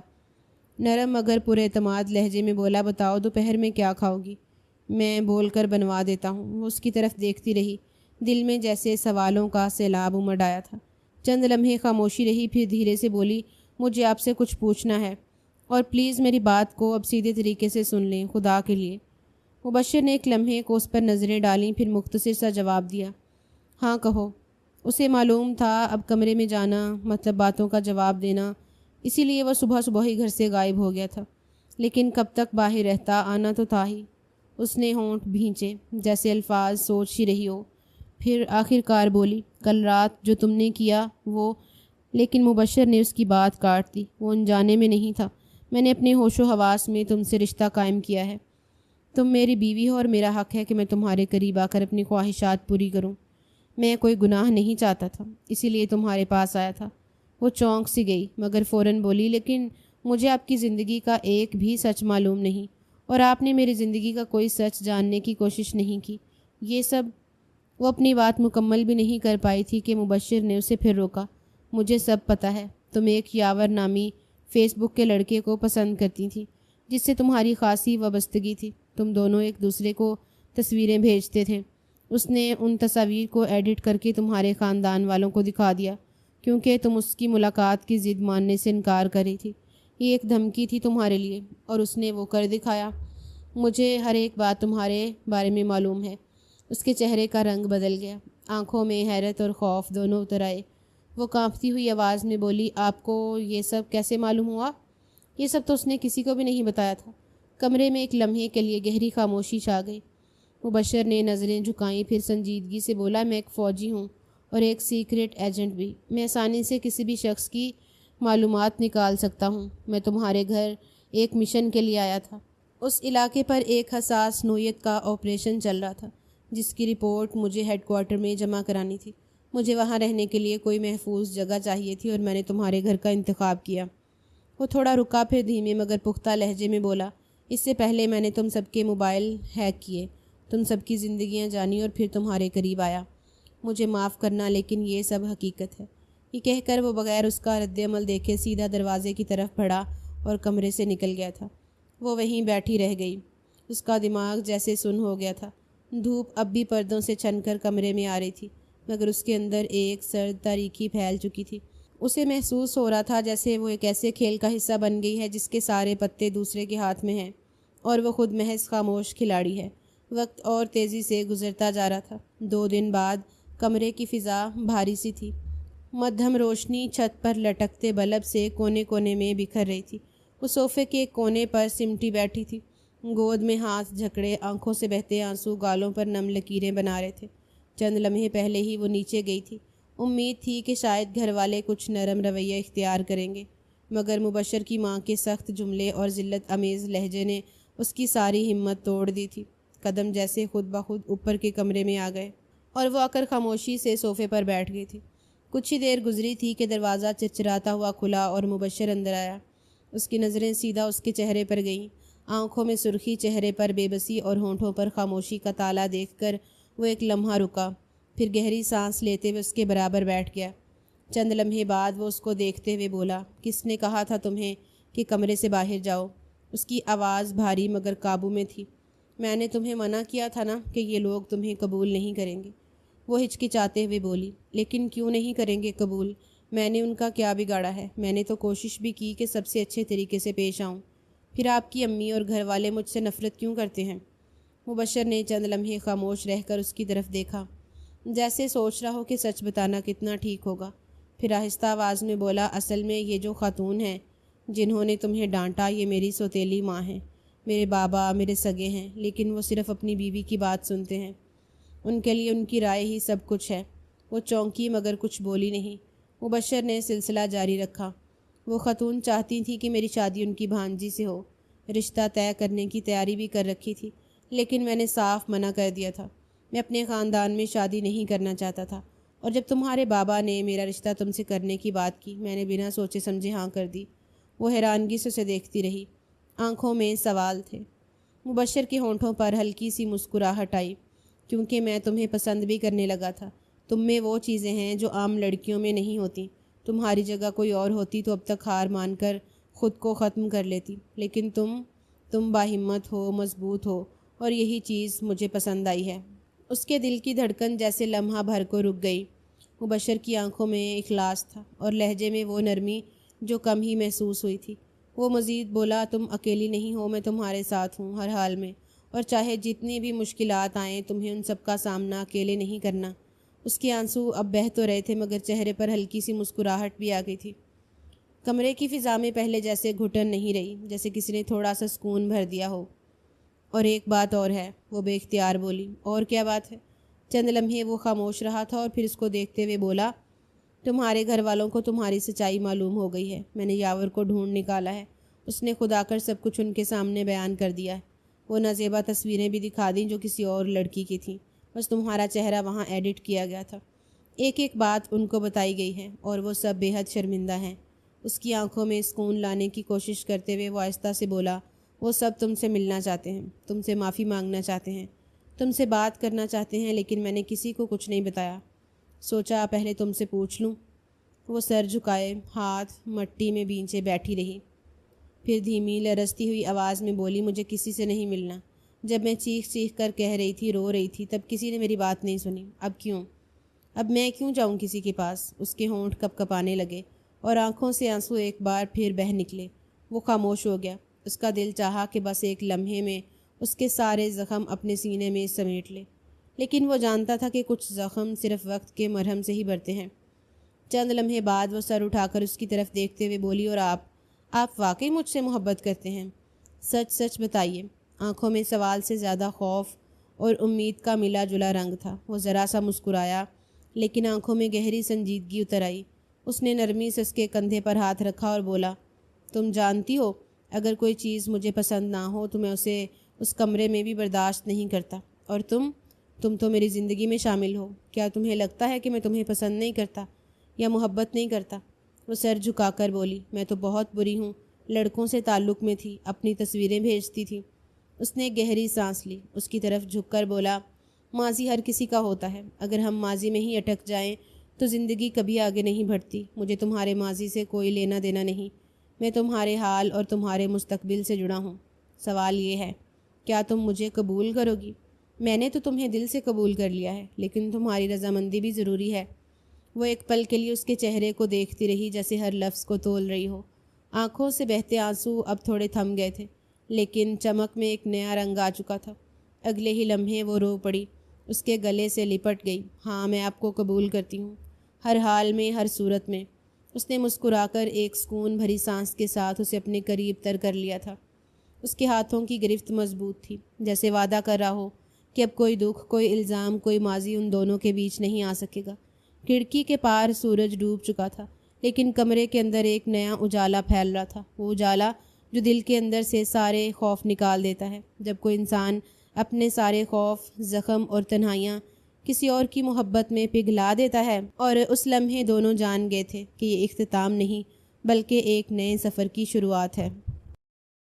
نرم مگر پر اعتماد لہجے میں بولا، بتاؤ دوپہر میں کیا کھاؤ گی؟ میں بول کر بنوا دیتا ہوں۔ وہ اس کی طرف دیکھتی رہی، دل میں جیسے سوالوں کا سیلاب امڑ آیا تھا۔ چند لمحے خاموشی رہی، پھر دھیرے سے بولی، مجھے آپ سے کچھ پوچھنا ہے، اور پلیز میری بات کو اب سیدھے طریقے سے سن لیں، خدا کے لیے۔ مبشر نے ایک لمحے کو اس پر نظریں ڈالیں، پھر مختصر سا جواب دیا، ہاں کہو۔ اسے معلوم تھا اب کمرے میں جانا مطلب باتوں کا جواب دینا، اسی لیے وہ صبح صبح ہی گھر سے غائب ہو گیا تھا۔ لیکن کب تک باہر رہتا، آنا تو تھا ہی۔ اس نے ہونٹ بھینچے، جیسے الفاظ سوچ ہی رہی ہو، پھر آخر کار بولی، کل رات جو تم نے کیا وہ… لیکن مبشر نے اس کی بات کاٹ دی۔ وہ انجانے میں نہیں تھا۔ میں نے اپنے ہوش و حواس میں تم سے رشتہ قائم کیا ہے۔ تم میری بیوی ہو، اور میرا حق ہے کہ میں تمہارے قریب آ کر اپنی خواہشات پوری کروں۔ میں کوئی گناہ نہیں چاہتا تھا، اسی لیے تمہارے پاس آیا تھا۔ وہ چونک سی گئی، مگر فوراً بولی، لیکن مجھے آپ کی زندگی کا ایک بھی سچ معلوم نہیں، اور آپ نے میری زندگی کا کوئی سچ جاننے کی کوشش نہیں کی۔ یہ سب… وہ اپنی بات مکمل بھی نہیں کر پائی تھی کہ مبشر نے اسے پھر روکا۔ مجھے سب پتہ ہے، تم ایک یاور نامی فیس بک کے لڑکے کو پسند کرتی تھی، جس سے تمہاری خاصی وابستگی تھی۔ تم دونوں ایک دوسرے کو تصویریں بھیجتے تھے۔ اس نے ان تصاویر کو ایڈٹ کر کے تمہارے خاندان والوں کو دکھا دیا، کیونکہ تم اس کی ملاقات کی ضد ماننے سے انکار کر رہی تھی۔ یہ ایک دھمکی تھی تمہارے لیے، اور اس نے وہ کر دکھایا۔ مجھے ہر ایک بات تمہارے بارے میں معلوم ہے۔ اس کے چہرے کا رنگ بدل گیا، آنکھوں میں حیرت اور خوف دونوں اتر آئے۔ وہ کانپتی ہوئی آواز میں بولی، آپ کو یہ سب کیسے معلوم ہوا؟ یہ سب تو اس نے کسی کو بھی نہیں بتایا تھا۔ کمرے میں ایک لمحے کے لیے گہری خاموشی چھا گئی۔ مبشر نے نظریں جھکائیں، پھر سنجیدگی سے بولا، میں ایک فوجی ہوں اور ایک سیکرٹ ایجنٹ بھی۔ میں آسانی سے کسی بھی شخص کی معلومات نکال سکتا ہوں۔ میں تمہارے گھر ایک مشن کے لیے آیا تھا۔ اس علاقے پر ایک حساس نوعیت کا آپریشن چل رہا تھا، جس کی رپورٹ مجھے ہیڈ کوارٹر میں جمع کرانی تھی۔ مجھے وہاں رہنے کے لیے کوئی محفوظ جگہ چاہیے تھی، اور میں نے تمہارے گھر کا انتخاب کیا۔ وہ تھوڑا رکا، پھر دھیمے مگر پختہ لہجے میں بولا، اس سے پہلے میں نے تم سب کے موبائل ہیک کیے، تم سب کی زندگیاں جانی، اور پھر تمہارے قریب آیا۔ مجھے معاف کرنا، لیکن یہ سب حقیقت ہے۔ یہ کہہ کر وہ بغیر اس کا رد عمل دیکھے سیدھا دروازے کی طرف بڑھا اور کمرے سے نکل گیا تھا۔ وہ وہیں بیٹھی رہ گئی۔ اس کا دماغ جیسے سن ہو گیا تھا۔ دھوپ اب بھی پردوں سے چھن کر کمرے میں آ رہی تھی، مگر اس کے اندر ایک سرد تاریکی پھیل چکی تھی۔ اسے محسوس ہو رہا تھا جیسے وہ ایک ایسے کھیل کا حصہ بن گئی ہے جس کے سارے پتے دوسرے کے ہاتھ میں ہیں، اور وہ خود محض خاموش کھلاڑی ہے۔ وقت اور تیزی سے گزرتا جا رہا تھا۔ 2 دن بعد کمرے کی فضا بھاری سی تھی۔ مدھم روشنی چھت پر لٹکتے بلب سے کونے کونے میں بکھر رہی تھی۔ وہ صوفے کے ایک کونے پر سمٹی بیٹھی تھی، گود میں ہاتھ جھکڑے، آنکھوں سے بہتے آنسو گالوں پر نم لکیریں بنا رہے تھے۔ چند لمحے پہلے ہی وہ نیچے گئی تھی۔ امید تھی کہ شاید گھر والے کچھ نرم رویہ اختیار کریں گے، مگر مبشر کی ماں کے سخت جملے اور ذلت امیز لہجے نے اس کی ساری ہمت توڑ دی تھی۔ قدم جیسے خود بخود اوپر کے کمرے میں آ گئے اور وہ آ کر خاموشی سے صوفے پر بیٹھ گئی تھی۔ کچھ ہی دیر گزری تھی کہ دروازہ چرچراتا ہوا کھلا اور مبشر اندر آیا۔ اس کی نظریں سیدھا اس کے چہرے پر گئیں۔ آنکھوں میں سرخی، چہرے پر بے بسی اور ہونٹوں پر خاموشی کا تالا دیکھ کر وہ ایک لمحہ رکا، پھر گہری سانس لیتے ہوئے اس کے برابر بیٹھ گیا۔ چند لمحے بعد وہ اس کو دیکھتے ہوئے بولا، کس نے کہا تھا تمہیں کہ کمرے سے باہر جاؤ؟ اس کی آواز بھاری مگر قابو میں تھی۔ میں نے تمہیں منع کیا تھا نا کہ یہ لوگ تمہیں قبول نہیں کریں گے، وہ ہچکچاتے ہوئے بولی۔ لیکن کیوں نہیں کریں گے قبول؟ میں نے ان کا کیا بگاڑا ہے؟ میں نے تو کوشش بھی کی کہ سب سے اچھے طریقے سے پیش آؤں، پھر آپ کی امی اور گھر والے مجھ سے نفرت کیوں کرتے ہیں؟ مبشر نے چند لمحے خاموش رہ کر اس کی طرف دیکھا، جیسے سوچ رہا ہو کہ سچ بتانا کتنا ٹھیک ہوگا۔ پھر آہستہ آواز میں بولا، اصل میں یہ جو خاتون ہیں جنہوں نے تمہیں ڈانٹا، یہ میری سوتیلی ماں ہیں، میرے بابا میرے سگے ہیں، لیکن وہ صرف اپنی بیوی کی بات سنتے ہیں۔ ان کے لیے ان کی رائے ہی سب کچھ ہے۔ وہ چونکی مگر کچھ بولی نہیں۔ مبشر نے سلسلہ جاری رکھا، وہ خاتون چاہتی تھی کہ میری شادی ان کی بھانجی سے ہو، رشتہ طے کرنے کی تیاری بھی کر رکھی تھی، لیکن میں نے صاف منع کر دیا تھا۔ میں اپنے خاندان میں شادی نہیں کرنا چاہتا تھا، اور جب تمہارے بابا نے میرا رشتہ تم سے کرنے کی بات کی، میں نے بنا سوچے سمجھے ہاں کر دی۔ وہ حیرانگی سے اسے دیکھتی رہی، آنکھوں میں سوال تھے۔ مبشر کے ہونٹوں پر ہلکی سی مسکراہٹ آئی، کیونکہ میں تمہیں پسند بھی کرنے لگا تھا۔ تم میں وہ چیزیں ہیں جو عام لڑکیوں میں نہیں ہوتی۔ تمہاری جگہ کوئی اور ہوتی تو اب تک ہار مان کر خود کو ختم کر لیتی، لیکن تم باہمت ہو، مضبوط ہو، اور یہی چیز مجھے پسند آئی ہے۔ اس کے دل کی دھڑکن جیسے لمحہ بھر کو رک گئی۔ مبشر کی آنکھوں میں اخلاص تھا اور لہجے میں وہ نرمی جو کم ہی محسوس ہوئی تھی۔ وہ مزید بولا، تم اکیلی نہیں ہو، میں تمہارے ساتھ ہوں ہر حال میں، اور چاہے جتنی بھی مشکلات آئیں تمہیں ان سب کا سامنا اکیلے نہیں کرنا۔ اس کے آنسو اب بہہ تو رہے تھے مگر چہرے پر ہلکی سی مسکراہٹ بھی آ گئی تھی۔ کمرے کی فضا میں پہلے جیسے گھٹن نہیں رہی، جیسے کسی نے تھوڑا سا سکون بھر دیا ہو۔ اور ایک بات اور ہے، وہ بے اختیار بولی۔ اور کیا بات ہے؟ چند لمحے وہ خاموش رہا تھا اور پھر اس کو دیکھتے ہوئے بولا، تمہارے گھر والوں کو تمہاری سچائی معلوم ہو گئی ہے۔ میں نے یاور کو ڈھونڈ نکالا ہے، اس نے خود آ کر سب کچھ ان کے سامنے بیان کر دیا ہے۔ وہ نازیبا تصویریں بھی دکھا دیں جو کسی اور لڑکی کی تھیں، بس تمہارا چہرہ وہاں ایڈٹ کیا گیا تھا۔ ایک ایک بات ان کو بتائی گئی ہے اور وہ سب بے حد شرمندہ ہیں۔ اس کی آنکھوں میں سکون لانے کی کوشش کرتے ہوئے وہ آہستہ سے بولا، وہ سب تم سے ملنا چاہتے ہیں، تم سے معافی مانگنا چاہتے ہیں، تم سے بات کرنا چاہتے ہیں، لیکن میں نے کسی کو کچھ نہیں بتایا، سوچا پہلے تم سے پوچھ لوں۔ وہ سر جھکائے ہاتھ مٹی میں بھینچے بیٹھی رہی، پھر دھیمی لرزتی ہوئی آواز میں بولی، مجھے کسی سے نہیں ملنا۔ جب میں چیخ چیخ کر کہہ رہی تھی، رو رہی تھی، تب کسی نے میری بات نہیں سنی۔ اب کیوں؟ اب میں کیوں جاؤں کسی کے پاس؟ اس کے ہونٹ کپ کپانے لگے اور آنکھوں سے آنسو ایک بار پھر بہہ نکلے۔ وہ خاموش ہو گیا۔ اس کا دل چاہا کہ بس ایک لمحے میں اس کے سارے زخم اپنے سینے میں سمیٹ لے، لیکن وہ جانتا تھا کہ کچھ زخم صرف وقت کے مرہم سے ہی بھرتے ہیں۔ چند لمحے بعد وہ سر اٹھا کر اس کی طرف دیکھتے ہوئے بولی، اور آپ واقعی مجھ سے محبت کرتے ہیں؟ سچ سچ بتائیے۔ آنکھوں میں سوال سے زیادہ خوف اور امید کا ملا جلا رنگ تھا۔ وہ ذرا سا مسکرایا، لیکن آنکھوں میں گہری سنجیدگی اتر آئی۔ اس نے نرمی سے اس کے کندھے پر ہاتھ رکھا اور بولا، تم جانتی ہو اگر کوئی چیز مجھے پسند نہ ہو تو میں اسے اس کمرے میں بھی برداشت نہیں کرتا، اور تم تو میری زندگی میں شامل ہو۔ کیا تمہیں لگتا ہے کہ میں تمہیں پسند نہیں کرتا یا محبت نہیں کرتا؟ وہ سر جھکا کر بولی، میں تو بہت بری ہوں، لڑکوں سے تعلق میں تھی، اپنی تصویریں بھیجتی تھی۔ اس نے گہری سانس لی، اس کی طرف جھک کر بولا، ماضی ہر کسی کا ہوتا ہے، اگر ہم ماضی میں ہی اٹک جائیں تو زندگی کبھی آگے نہیں بڑھتی۔ مجھے تمہارے ماضی سے کوئی لینا دینا نہیں، میں تمہارے حال اور تمہارے مستقبل سے جڑا ہوں۔ سوال یہ ہے، کیا تم مجھے قبول کرو گی؟ میں نے تو تمہیں دل سے قبول کر لیا ہے، لیکن تمہاری رضامندی بھی ضروری ہے۔ وہ ایک پل کے لیے اس کے چہرے کو دیکھتی رہی، جیسے ہر لفظ کو تول رہی ہو۔ آنکھوں سے بہتے آنسو اب تھوڑے تھم گئے تھے، لیکن چمک میں ایک نیا رنگ آ چکا تھا۔ اگلے ہی لمحے وہ رو پڑی، اس کے گلے سے لپٹ گئی۔ ہاں، میں آپ کو قبول کرتی ہوں، ہر حال میں، ہر صورت میں۔ اس نے مسکرا کر ایک سکون بھری سانس کے ساتھ اسے اپنے قریب تر کر لیا تھا۔ اس کے ہاتھوں کی گرفت مضبوط تھی، جیسے وعدہ کر رہا ہو کہ اب کوئی دکھ، کوئی الزام، کوئی ماضی ان دونوں کے بیچ نہیں آ سکے گا۔ کھڑکی کے پار سورج ڈوب چکا تھا، لیکن کمرے کے اندر ایک نیا اجالا پھیل رہا تھا۔ وہ اجالا جو دل کے اندر سے سارے خوف نکال دیتا ہے۔ جب کوئی انسان اپنے سارے خوف، زخم اور تنہائیاں کسی اور کی محبت میں پگھلا دیتا ہے، اور اس لمحے دونوں جان گئے تھے کہ یہ اختتام نہیں بلکہ ایک نئے سفر کی شروعات ہے۔